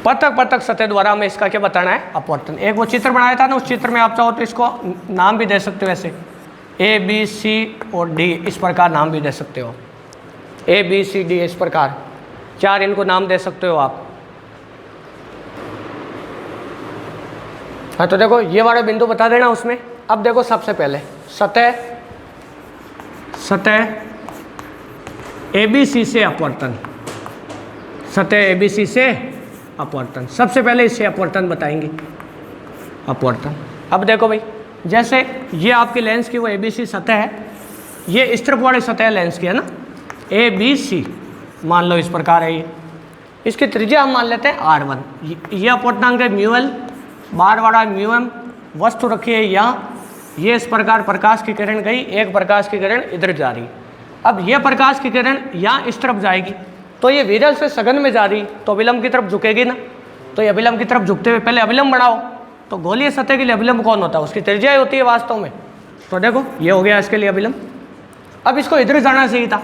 Speaker 1: पृथक सतह द्वारा हमें इसका क्या बताना है? अपवर्तन। एक वो चित्र बनाया था ना, उस चित्र में आप चाहो तो इसको नाम भी दे सकते हो, ऐसे A B C और D इस प्रकार नाम भी दे सकते हो, A B C D इस प्रकार 4 इनको नाम दे सकते हो आप। हाँ तो देखो ये वाला बिंदु बता देना उसमें। अब देखो सबसे पहले सतह ABC से अपवर्तन, सतह ABC से अपवर्तन। सबसे पहले इससे अपवर्तन बताएंगे, अपवर्तन। अब देखो भाई, जैसे ये आपके लेंस की वो ABC सतह है, ये इस तरफ वाली सतह लेंस की है ना, ABC मान लो इस प्रकार है ये। इसकी त्रिज्या हम मान लेते हैं R1। ये अपवर्तनांक है म्यूएल, बार वाला म्यूएम, वस्तु रखी है यहाँ। ये इस प्रकार प्रकाश की किरण गई, एक प्रकाश की किरण इधर जा रही। अब ये प्रकाश की किरण यहाँ इस तरफ जाएगी, तो ये विरल से सघन में जा रही, तो अभिलंब की तरफ झुकेगी ना। तो ये अभिलंब की तरफ झुकते हुए पहले अभिलंब बढ़ाओ, तो गोलीय सतह के लिए अभिलंब कौन होता है? उसकी त्रिज्या ही होती है वास्तव में। तो देखो ये हो गया इसके लिए अभिलंब। अब इसको इधर जाना चाहिए था,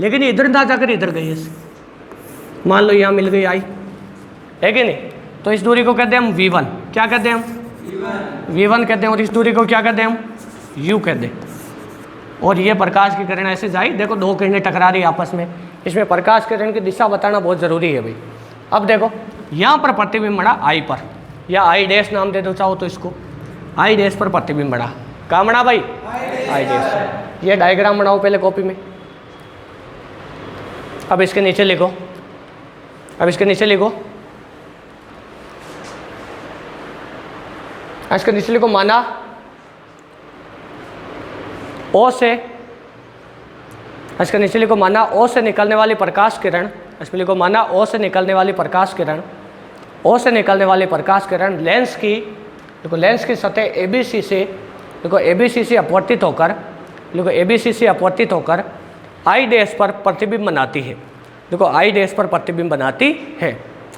Speaker 1: लेकिन ये इधर ना जाकर इधर गई है। मान लो यहाँ मिल गई आई, है कि नहीं? तो इस दूरी को कहते हैं हम V1। क्या कहते हैं हम? V1 कहते हैं। और इस दूरी को क्या कहते हैं हम? U कहते हैं। और ये प्रकाश की किरण ऐसे जाई, देखो दो किरणें टकरा रही आपस में। इसमें प्रकाश किरण की दिशा बताना बहुत ज़रूरी है भाई। अब देखो यहाँ पर प्रतिबिंब बना I पर, या I डैश नाम दे दो चाहो तो इसको, I डैश पर प्रतिबिंब बना। कहाँ बना भाई? I dash. ये डायग्राम बनाओ पहले कॉपी में। अब इसके नीचे लिखो, अब इसके नीचे लिखो, इसके नीचे लिखो माना O से, इसके नीचे लिखो माना O से निकलने वाली प्रकाश किरण, इसमें लिखो माना O से निकलने वाली प्रकाश किरण, O से निकलने वाली प्रकाश किरण लेंस की, देखो लेंस की सतह ABC से, देखो ABC से अपवर्तित होकर, देखो ABC से अपवर्तित होकर I डैश पर प्रतिबिंब बनाती है। देखो I डैश पर प्रतिबिंब बनाती है,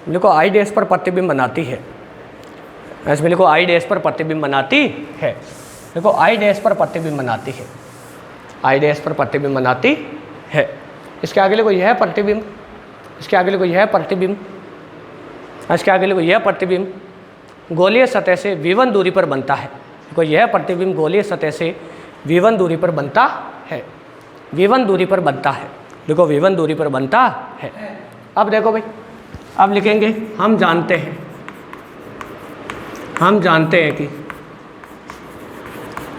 Speaker 1: देखो I डैश पर प्रतिबिंब बनाती है। इसमें लिखो I डैश पर प्रतिबिंब बनाती है, देखो I डैश पर प्रतिबिंब बनाती है, I डैश पर प्रतिबिंब बनाती है। इसके आगे लिखो यह प्रतिबिंब, इसके आगे लिखो यह प्रतिबिंब, इसके आगे लिखो यह प्रतिबिंब गोलीय सतह से v1 दूरी पर बनता है। देखो यह प्रतिबिंब गोलीय सतह से v1 दूरी पर बनता है, v1 दूरी पर बनता है। देखो v1 दूरी पर बनता है। अब देखो भाई, अब लिखेंगे हम जानते हैं कि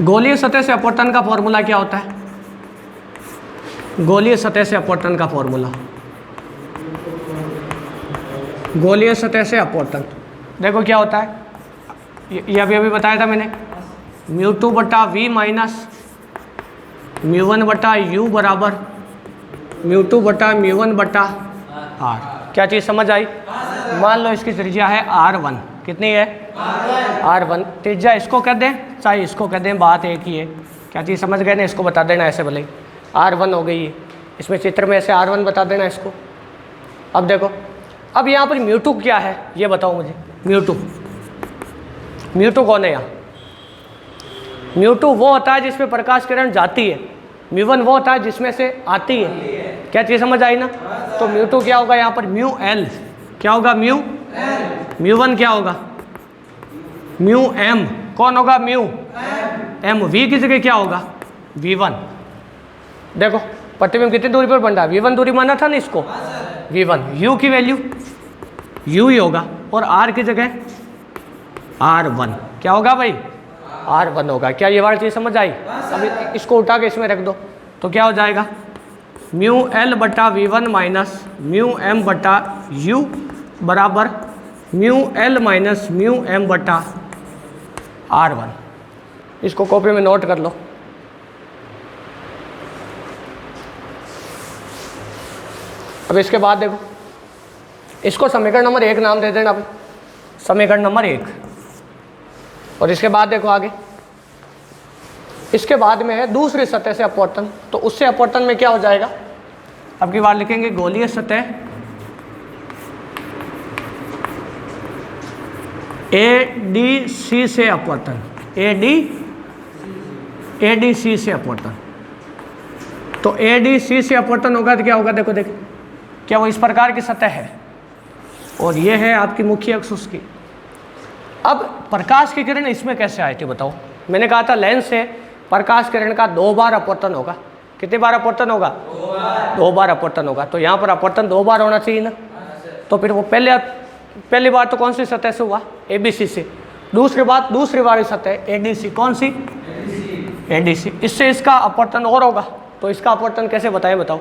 Speaker 1: गोलीय सतह से अपवर्तन का फॉर्मूला क्या होता है। गोलीय सतह से अपवर्तन का फॉर्मूला, गोलीय सतह से अपवर्तन देखो क्या होता है, ये अभी बताया था मैंने, μ2 बटा v माइनस μ1 बटा u बराबर μ2 बटा μ1 बटा r। क्या चीज़ समझ आई? मान लो इसकी त्रिज्या है r1, कितनी है? r1। त्रिज्या इसको कह दें चाहे इसको कह दें, बात एक ही है। क्या चीज़ समझ गए ना? इसको बता देना ऐसे भले r1 हो गई है, इसमें चित्र में ऐसे r1 बता देना इसको। अब देखो, अब यहाँ पर μ2 क्या है ये बताओ मुझे। μ2 कौन है यहाँ? μ2 वो होता है जिसमें प्रकाश किरण जाती है, μ1 वो होता है जिसमें से आती है। क्या चीज़ समझ आई ना? तो μ2 क्या होगा यहाँ पर? μl। क्या होगा? μ1 क्या होगा? μm। कौन होगा? μm। v की जगह क्या होगा? v1। देखो प्रतिबिंब कितनी दूरी पर बन रहा है? v1 दूरी माना था ना इसको, v1। u की वैल्यू u ही होगा और r की जगह r1। क्या होगा भाई? r1 होगा। क्या ये वाली चीज़ समझ आई? अभी इसको उठा के इसमें रख दो तो क्या हो जाएगा? μl बटा v1 माइनस μm बटा u बराबर μl माइनस μm बटा r1। इसको कॉपी में नोट कर लो। अब इसके बाद देखो, इसको समीकरण नंबर 1 नाम दे देना भाई, समीकरण नंबर 1। और इसके बाद देखो आगे, इसके बाद में है दूसरी सतह से अपवर्तन। तो उससे अपवर्तन में क्या हो जाएगा? अब की बार लिखेंगे गोलीय सतह ADC से अपवर्तन, ADC से अपवर्तन। तो ADC से अपवर्तन होगा तो क्या होगा? देखो क्या वो इस प्रकार की सतह है और ये है आपकी मुख्य अक्ष उसकी। अब प्रकाश की किरण इसमें कैसे आई थी बताओ? मैंने कहा था लेंस से प्रकाश किरण का 2 बार अपवर्तन होगा। कितनी बार अपवर्तन होगा? 2 बार अपवर्तन होगा। तो यहाँ पर अपवर्तन 2 बार होना चाहिए ना। तो फिर वो पहली बार तो कौन सी सतह से हुआ? ABC से। दूसरी बार सतह ADC। कौन सी? ADC। इससे इसका अपवर्तन और होगा। तो इसका अपवर्तन कैसे बताएं बताओ?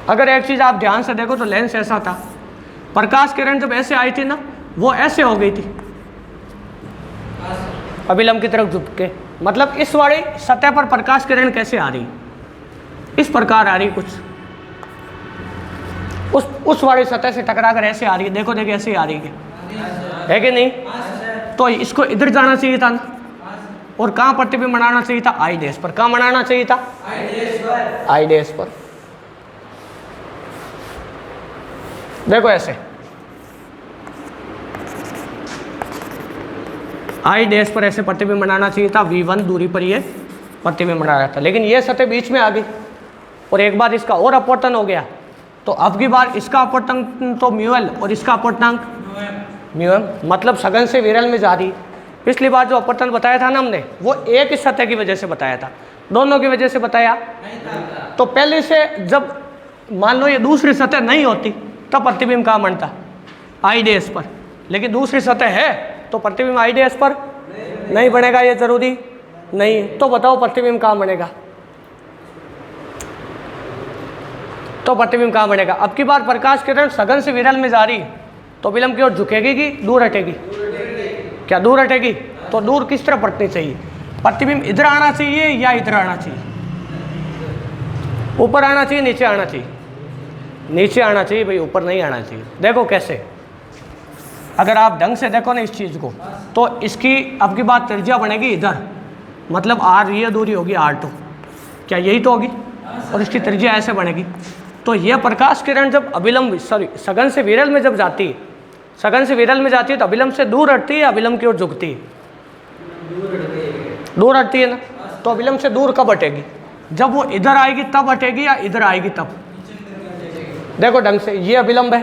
Speaker 1: अगर एक चीज़ आप ध्यान से देखो तो लेंस ऐसा था, प्रकाश किरण जब ऐसे आई थी ना वो ऐसे हो गई थी अभिलंब की तरफ झुक के। मतलब इस वाली सतह पर प्रकाश किरण कैसे आ रही? इस प्रकार आ रही कुछ, उस वाली सतह से टकरा कर ऐसे आ रही है। देखो ऐसे आ रही है कि नहीं? तो इसको इधर जाना चाहिए था ना, और कहाँ प्रतिबिंब बनाना चाहिए था? आई डैश पर। कहाँ बनाना चाहिए था? आई डैश पर। देखो ऐसे आई डैश पर ऐसे प्रतिबिंब बनाना चाहिए था, v1 दूरी पर ये प्रतिबिंब बना रहा था। लेकिन ये सतह बीच में आ गई और एक बार इसका और अपवर्तन हो गया। तो अब की बार इसका अपवर्तन तो μl और इसका अपवर्तनांक μm, मतलब सघन से विरल में जा रही। पिछली बार जो अपवर्तन बताया था ना हमने, वो एक ही सतह की वजह से बताया था, दोनों की वजह से बताया तो पहले से जब मान लो ये दूसरी सतह नहीं होती तब प्रतिबिंब कहाँ बनता? आई डैश पर। लेकिन दूसरी सतह है तो प्रतिबिंब आई डैश पर नहीं बनेगा, ये जरूरी नहीं है। तो बताओ प्रतिबिंब कहाँ बनेगा? तो प्रतिबिंब कहाँ बनेगा? अब की बार प्रकाश किरण सघन से विरल में जा रही है तो विलंब की ओर झुकेगी कि दूर हटेगी? क्या दूर हटेगी? तो दूर किस तरफ पड़नी चाहिए? प्रतिबिंब इधर आना चाहिए या इधर आना चाहिए? ऊपर आना चाहिए, नीचे आना चाहिए? नीचे आना चाहिए भाई, ऊपर नहीं आना चाहिए। देखो कैसे, अगर आप ढंग से देखो ना इस चीज़ को तो इसकी अब की बात त्रिज्या बनेगी इधर, मतलब r ये दूरी होगी r2। क्या यही तो होगी? और इसकी त्रिज्या ऐसे बनेगी। तो यह प्रकाश किरण जब अभिलंब सघन से विरल में जब जाती है, सघन से विरल में जाती है तो अभिलंब से दूर हटती है, अभिलंब की ओर झुकती है? दूर हटती है ना। तो अभिलंब से दूर कब हटेगी? जब वो इधर आएगी तब हटेगी या इधर आएगी तब? देखो ढंग से, ये अभिलंब है,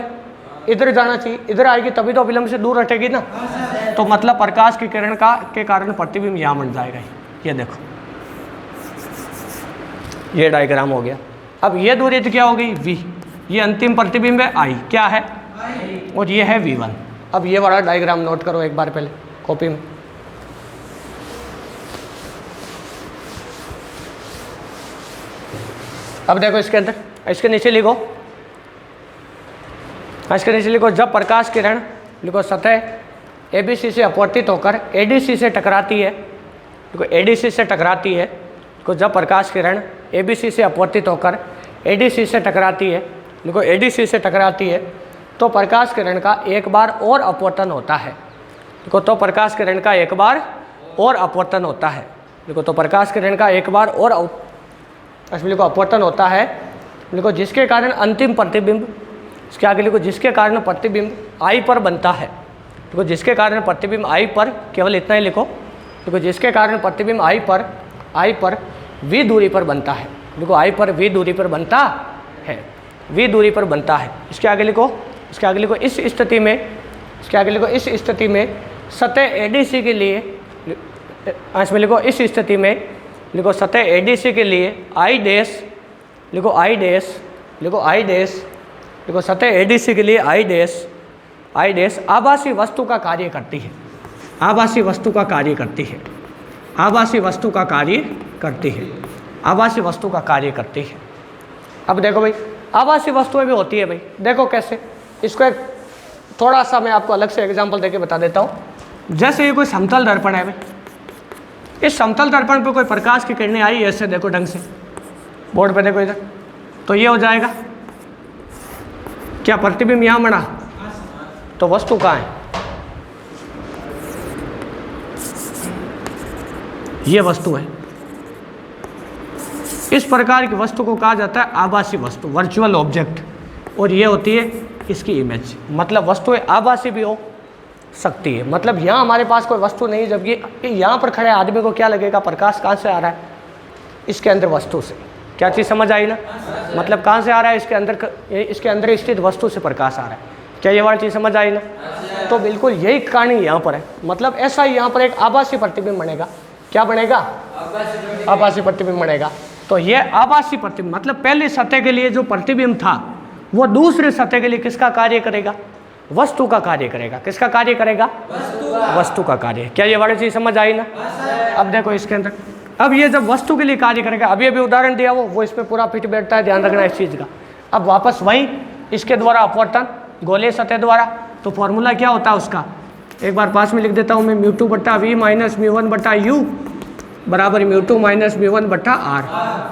Speaker 1: इधर जाना चाहिए, इधर आएगी तभी तो अभिलंब से दूर हटेगी ना। तो मतलब प्रकाश की किरण का के कारण प्रतिबिंब यहाँ बन जाएगा। ये देखो, ये डायग्राम हो गया। अब ये दूरी तो क्या हो गई v, ये अंतिम प्रतिबिंब है I, क्या है और ये है v1। अब ये वाला डायग्राम नोट करो एक बार पहले कॉपी में। अब देखो इसके अंदर, इसके नीचे लिखो, इसके नीचे लिखो, जब प्रकाश किरण लिखो सतह ABC से अपवर्तित होकर ADC से टकराती है, देखो ADC से टकराती है, देखो जब प्रकाश किरण ABC से अपवर्तित होकर ADC से टकराती है, देखो ADC से टकराती है, तो प्रकाश किरण का एक बार और अपवर्तन होता है। देखो तो प्रकाश किरण का एक बार और अपवर्तन होता है। देखो तो प्रकाश किरण का एक बार और लिखो अपवर्तन होता है, देखो जिसके कारण अंतिम प्रतिबिंब, इसके आगे लिखो जिसके कारण प्रतिबिंब I पर बनता है। देखो जिसके कारण प्रतिबिंब I पर, केवल इतना ही लिखो, देखो जिसके कारण प्रतिबिंब I पर V दूरी पर बनता है। देखो I पर V दूरी पर बनता है, V दूरी पर बनता है। इसके आगे लिखो, इसके आगे लिखो इस स्थिति में, इसके आगे लिखो इस स्थिति में सतह ADC के लिए, इसमें लिखो इस स्थिति में लिखो सतह ADC के लिए I डैश, लिखो I डैश, लिखो I डैश, लिखो सतह ADC के लिए I डैश आभासी वस्तु का कार्य करती है। आभासी वस्तु का कार्य करती है, आभासी वस्तु का कार्य करती है, आभासी वस्तु का कार्य करती है। अब देखो भाई, आभासी वस्तुएं भी होती है भाई, देखो कैसे, इसको एक थोड़ा सा मैं आपको अलग से एग्जांपल देके बता देता हूँ। जैसे ये कोई समतल दर्पण है भाई, इस समतल दर्पण पे कोई प्रकाश की किरणें आई ऐसे, देखो ढंग से बोर्ड पे देखो इधर, तो ये हो जाएगा क्या प्रतिबिंब यहाँ बना, तो वस्तु कहाँ है, ये वस्तु है। इस प्रकार की वस्तु को कहा जाता है आभासी वस्तु, वर्चुअल ऑब्जेक्ट, और ये होती है इसकी इमेज। मतलब वस्तुएं आभासी भी हो सकती है, मतलब यहाँ हमारे पास कोई वस्तु नहीं, जबकि यहाँ पर खड़े आदमी को क्या लगेगा, प्रकाश कहाँ से आ रहा है, इसके अंदर वस्तु से। क्या चीज़ समझ आई ना, मतलब कहाँ से आ रहा है, इसके अंदर स्थित वस्तु से प्रकाश आ रहा है। क्या ये वाली चीज़ समझ आई ना, तो बिल्कुल यही कहानी यहाँ पर है। मतलब ऐसा ही यहाँ पर एक आभासी प्रतिबिंब बनेगा, क्या बनेगा, आभासी प्रतिबिंब बनेगा। तो ये आभासी प्रतिबिंब मतलब पहली सतह के लिए जो प्रतिबिंब था वो दूसरी सतह के लिए किसका कार्य करेगा, वस्तु का कार्य करेगा। किसका कार्य करेगा, वस्तु का कार्य। क्या ये वाली चीज़ समझ आई ना। अब देखो इसके अंदर, अब ये जब वस्तु के लिए कार्य करेगा, अभी अभी उदाहरण दिया वो इस पर पूरा फिट बैठता है, ध्यान रखना इस चीज़ का। अब वापस वहीं इसके द्वारा अपवर्तन गोलीय सतह द्वारा, तो फॉर्मूला क्या होता है उसका, एक बार पास में लिख देता हूँ मैं, μ2 बट्टा v माइनस μ1 बट्टा u बराबर μ2 माइनस μ1 बट्टा r।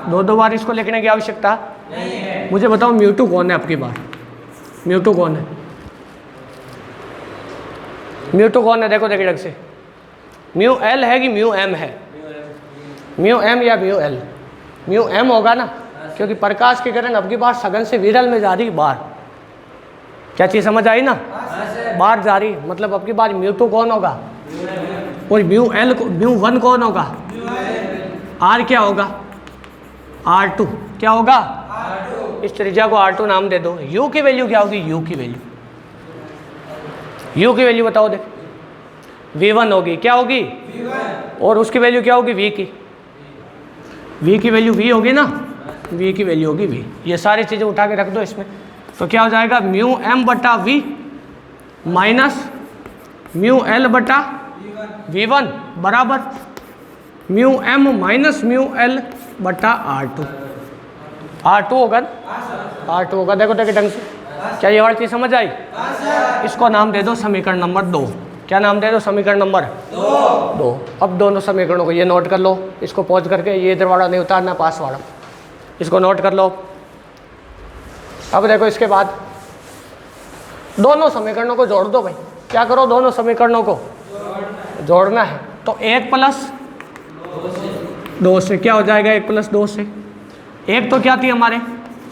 Speaker 1: दो बार इसको लिखने की आवश्यकता नहीं है। मुझे बताओ μ2 कौन है आपकी बार, μ2 कौन है, μ2 कौन है, देखो देखिए ढंग से, μl है कि μm है, μm या μl, μm होगा ना, क्योंकि प्रकाश की किरण अब की बार सघन से विरल में जा रही बाहर। क्या चीज़ समझ आई ना, बाहर जा रही, मतलब अब की बार μ2 कौन होगा और μ1 कौन होगा, r क्या होगा, r2 क्या होगा, इस त्रिज्या को r2 नाम दे दो। u की वैल्यू क्या होगी, u की वैल्यू बताओ, देख v1 होगी, क्या होगी v1, और उसकी वैल्यू क्या होगी, v की वैल्यू v होगी ना, v की वैल्यू होगी v। ये सारी चीज़ें उठा के रख दो इसमें, तो क्या हो जाएगा μm बटा v माइनस μl बटा v1 बराबर μm माइनस μl बटा r2 होगा, r2 होगा। देखो देखो ढंग से, क्या ये वाली चीज़ समझ आई। इसको नाम दे दो समीकरण नंबर 2। क्या नाम दे दो, समीकरण नंबर 2। अब दोनों समीकरणों को ये नोट कर लो, इसको पॉज करके, ये इधर वाला नहीं उतारना, पास वाला, इसको नोट कर लो। अब देखो इसके बाद दोनों समीकरणों को जोड़ दो भाई। क्या करो, दोनों समीकरणों को जोड़ना है। तो 1 प्लस 2 से क्या हो जाएगा, 1 प्लस 2 से, एक तो क्या थी हमारे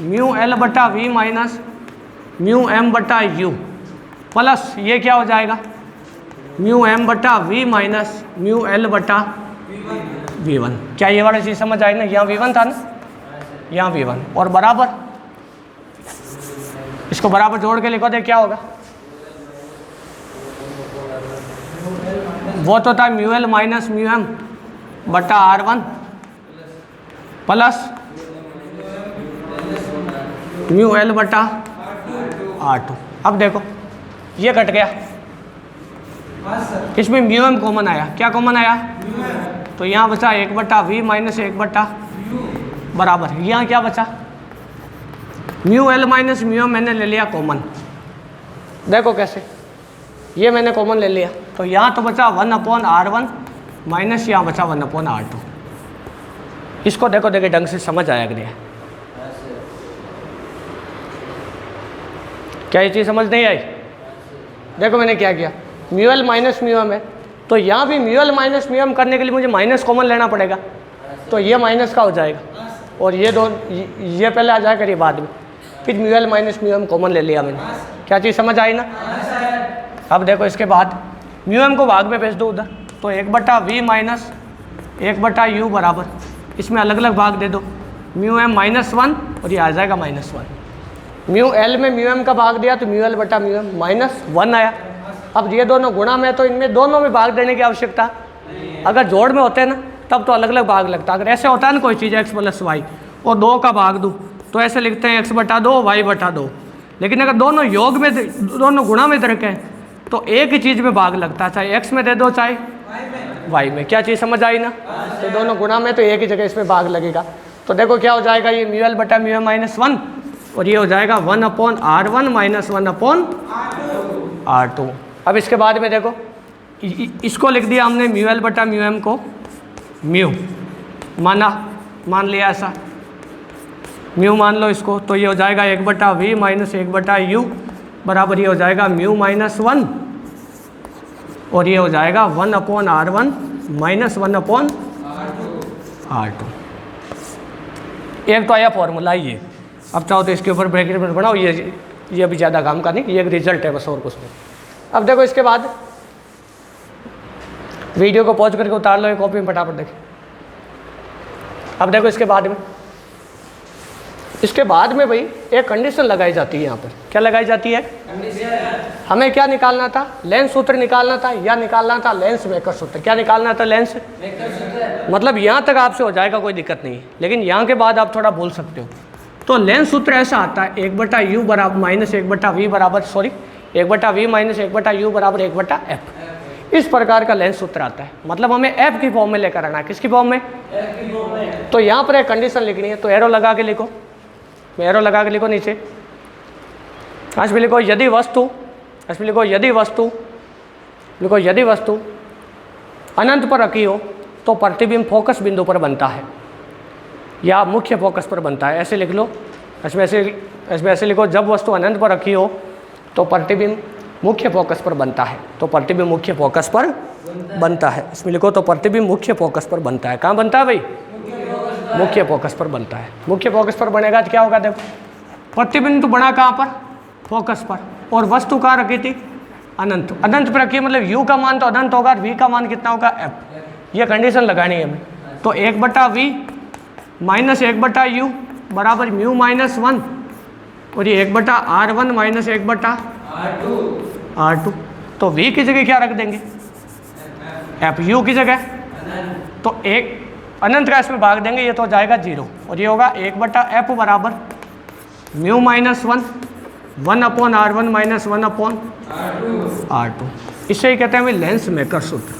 Speaker 1: μl बटा v माइनस μm बटा u प्लस ये क्या हो जाएगा μm बटा v माइनस μl बटा v1। क्या ये वाली चीज़ समझ आई ना, यहाँ v1 था ना, यहाँ v1, और बराबर इसको बराबर जोड़ के लिखो, दे क्या होगा, वो तो था mu L minus mu M बटा R1 प्लस म्यू एल बटा R2। अब देखो ये कट गया, इसमें म्यू एम कॉमन आया, क्या कॉमन आया, तो यहाँ बचा 1 बटा वी माइनस 1 बटा बराबर, यहाँ क्या बचा, mu L minus mu M मैंने ले लिया कॉमन, देखो कैसे, ये मैंने कॉमन ले लिया, तो यहाँ तो बचा 1/R1 माइनस यहाँ बचा 1/R2। इसको देखो देखिए ढंग से समझ आया कि नहीं, क्या ये चीज़ समझ नहीं आई। देखो मैंने क्या किया, mu L minus mu M है, तो यहाँ भी mu L minus mu M करने के लिए मुझे माइनस कॉमन लेना पड़ेगा, तो ये माइनस का हो जाएगा और ये ये पहले आ जाएगा, ये बाद में, फिर mu L minus mu M common ले लिया मैंने। क्या चीज़ समझ आई ना। अब देखो इसके बाद म्यू एम को भाग में भेज दो उधर, तो 1 बटा वी माइनस 1 बटा यू बराबर, इसमें अलग अलग भाग दे दो, म्यू एम -1 और ये आ जाएगा -1। म्यू एल में म्यू एम का भाग दिया तो म्यू एल बटा म्यू एम -1 आया। अब ये दोनों गुणा में, तो इनमें दोनों में भाग देने की आवश्यकता, अगर जोड़ में होते हैं ना तब तो अलग अलग भाग लगता, अगर ऐसे होता है ना कोई चीज़ x + y और 2 का भाग दूँ तो ऐसे लिखते हैं x बटा 2 y बटा 2, लेकिन अगर दोनों योग में, दोनों गुणा में रखें तो एक ही चीज़ में भाग लगता है, चाहे x में दे दो चाहे y में। क्या चीज़ समझ आई ना, तो दोनों गुणा में तो एक ही जगह इसमें भाग लगेगा। तो देखो क्या हो जाएगा, ये म्यू एल बटा म्यू एम -1 और ये हो जाएगा 1/R1 माइनस 1/R2। अब इसके बाद में देखो इसको लिख दिया हमने म्यू एल बटा म्यू एम को म्यू मान लिया ऐसा, म्यू मान लो इसको, तो ये हो जाएगा 1 बटा वी माइनस 1 बटा यू बराबर, ये हो जाएगा म्यू -1 और ये हो जाएगा 1/R1 माइनस 1/R2। एक तो आया फॉर्मूला ये, अब चाहो तो इसके ऊपर ब्रैकेट में बनाओ, ये अभी ज़्यादा काम का नहीं, ये एक रिजल्ट है बस और कुछ नहीं। अब देखो इसके बाद वीडियो को पॉज करके उतार लो, ये कॉपी में फटाफट देखें। अब देखो इसके बाद में भाई एक कंडीशन लगाई जाती है, यहाँ पर क्या लगाई जाती है, हमें क्या निकालना था, लेंस सूत्र निकालना था, या निकालना था लेंस मेकर सूत्र। क्या निकालना था, लेंस मेकर सूत्र। मतलब यहाँ तक आपसे हो जाएगा, कोई दिक्कत नहीं है, लेकिन यहाँ के बाद आप थोड़ा भूल सकते हो। तो लेंस सूत्र ऐसा आता है 1 बटा यू बराबर माइनस 1 बटा वी बराबर 1 बटा वी माइनस 1 बटा यू बराबर 1 बटा एफ। इस प्रकार का लेंस सूत्र आता है, मतलब हमें एफ की फॉर्म में लेकर आना है। किसकी फॉर्म में, तो यहाँ पर एक कंडीशन लिखनी है, तो एरो लगा के लिखो, एरो लगा के लिखो नीचे, आज भी लिखो यदि वस्तु, आज भी लिखो यदि वस्तु अनंत पर रखी हो तो प्रतिबिंब फोकस बिंदु पर बनता है या मुख्य फोकस पर बनता है। ऐसे लिख लो, इसमें ऐसे लिखो, जब वस्तु अनंत पर रखी हो तो प्रतिबिंब मुख्य फोकस पर बनता है, तो प्रतिबिंब मुख्य फोकस पर बनता है। इसमें लिखो तो प्रतिबिंब मुख्य फोकस पर बनता है। कहाँ बनता है भाई, मुख्य फोकस पर बनता है। मुख्य फोकस पर बनेगा तो क्या होगा, देखो प्रतिबिंब तो बना कहाँ पर, फोकस पर, और वस्तु कहाँ रखी थी, अनंत। अनंत पर रखी मतलब u का मान तो अनंत होगा, v का मान कितना होगा, f। ये कंडीशन लगानी है हमें। तो 1 बटा v माइनस 1 बटा u बराबर म्यू -1 और ये 1 बटा R1 माइनस 1 बटा R2। तो v की जगह क्या रख देंगे, f। u की जगह तो एक अनंत का इसमें भाग देंगे, ये तो हो जाएगा 0 और ये होगा 1 बटा f बराबर म्यू -1 1/R1 माइनस 1/R2। इससे ही कहते हैं लेंस मेकर सूत्र।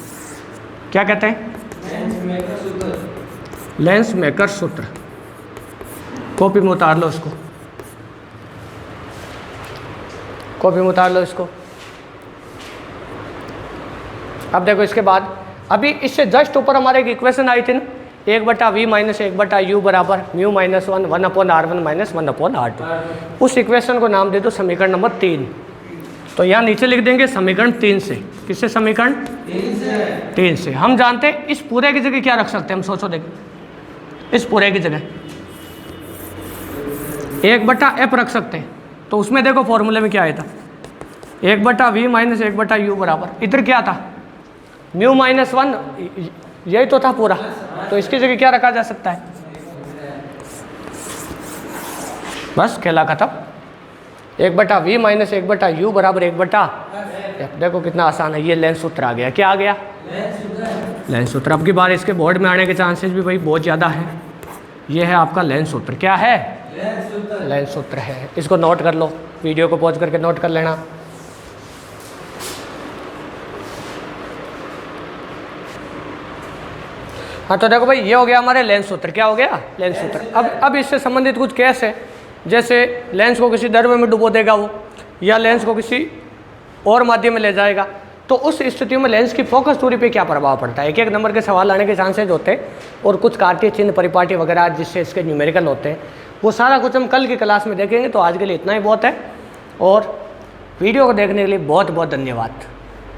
Speaker 1: क्या कहते हैं, लेंस मेकर सूत्र। कॉपी में उतार लो इसको, कॉपी में उतार लो इसको। अब देखो इसके बाद, अभी इससे जस्ट ऊपर हमारे एक इक्वेशन आई थी ना, 1 बटा वी माइनस 1 बटा यू बराबर म्यू -1 1/R1 माइनस 1/R2। उस इक्वेशन को नाम दे दो समीकरण नंबर 3। तो यहाँ नीचे लिख देंगे समीकरण 3 से। किससे, समीकरण 3 से। हम जानते हैं इस पूरे की जगह क्या रख सकते हैं, हम सोचो देखो, इस पूरे की जगह 1 बटा एफ रख सकते हैं। तो उसमें देखो फॉर्मूले में क्या आया था, 1 बटा वी माइनस 1 बटा यू बराबर, इधर क्या था, म्यू -1, यही तो था पूरा। तो इसकी जगह क्या रखा जा सकता है, बस खेला खत्म। 1/v माइनस 1/u बराबर 1/f। देखो कितना आसान है, ये लेंस सूत्र आ गया। क्या आ गया? लेंस सूत्र। अब की बार इसके बोर्ड में आने के चांसेस भी भाई बहुत ज़्यादा है। ये है आपका लेंस सूत्र। क्या है? लेंस सूत्र है। इसको नोट कर लो, वीडियो को पॉज करके नोट कर लेना। हाँ तो देखो भाई, ये हो गया हमारे लेंस सूत्र। क्या हो गया? लेंस सूत्र। अब इससे संबंधित कुछ केस है, जैसे लेंस को किसी दरवे में डुबो देगा वो, या लेंस को किसी और माध्यम में ले जाएगा, तो उस स्थिति में लेंस की फोकस दूरी पे क्या प्रभाव पड़ता है। एक नंबर के सवाल आने के चांसेज होते हैं, और कुछ कार्तीय चिन्ह परिपाटी वगैरह जिससे इसके न्यूमेरिकल होते हैं, वो सारा कुछ हम कल की क्लास में देखेंगे। तो आज के लिए इतना ही बहुत है, और वीडियो को देखने के लिए बहुत बहुत धन्यवाद।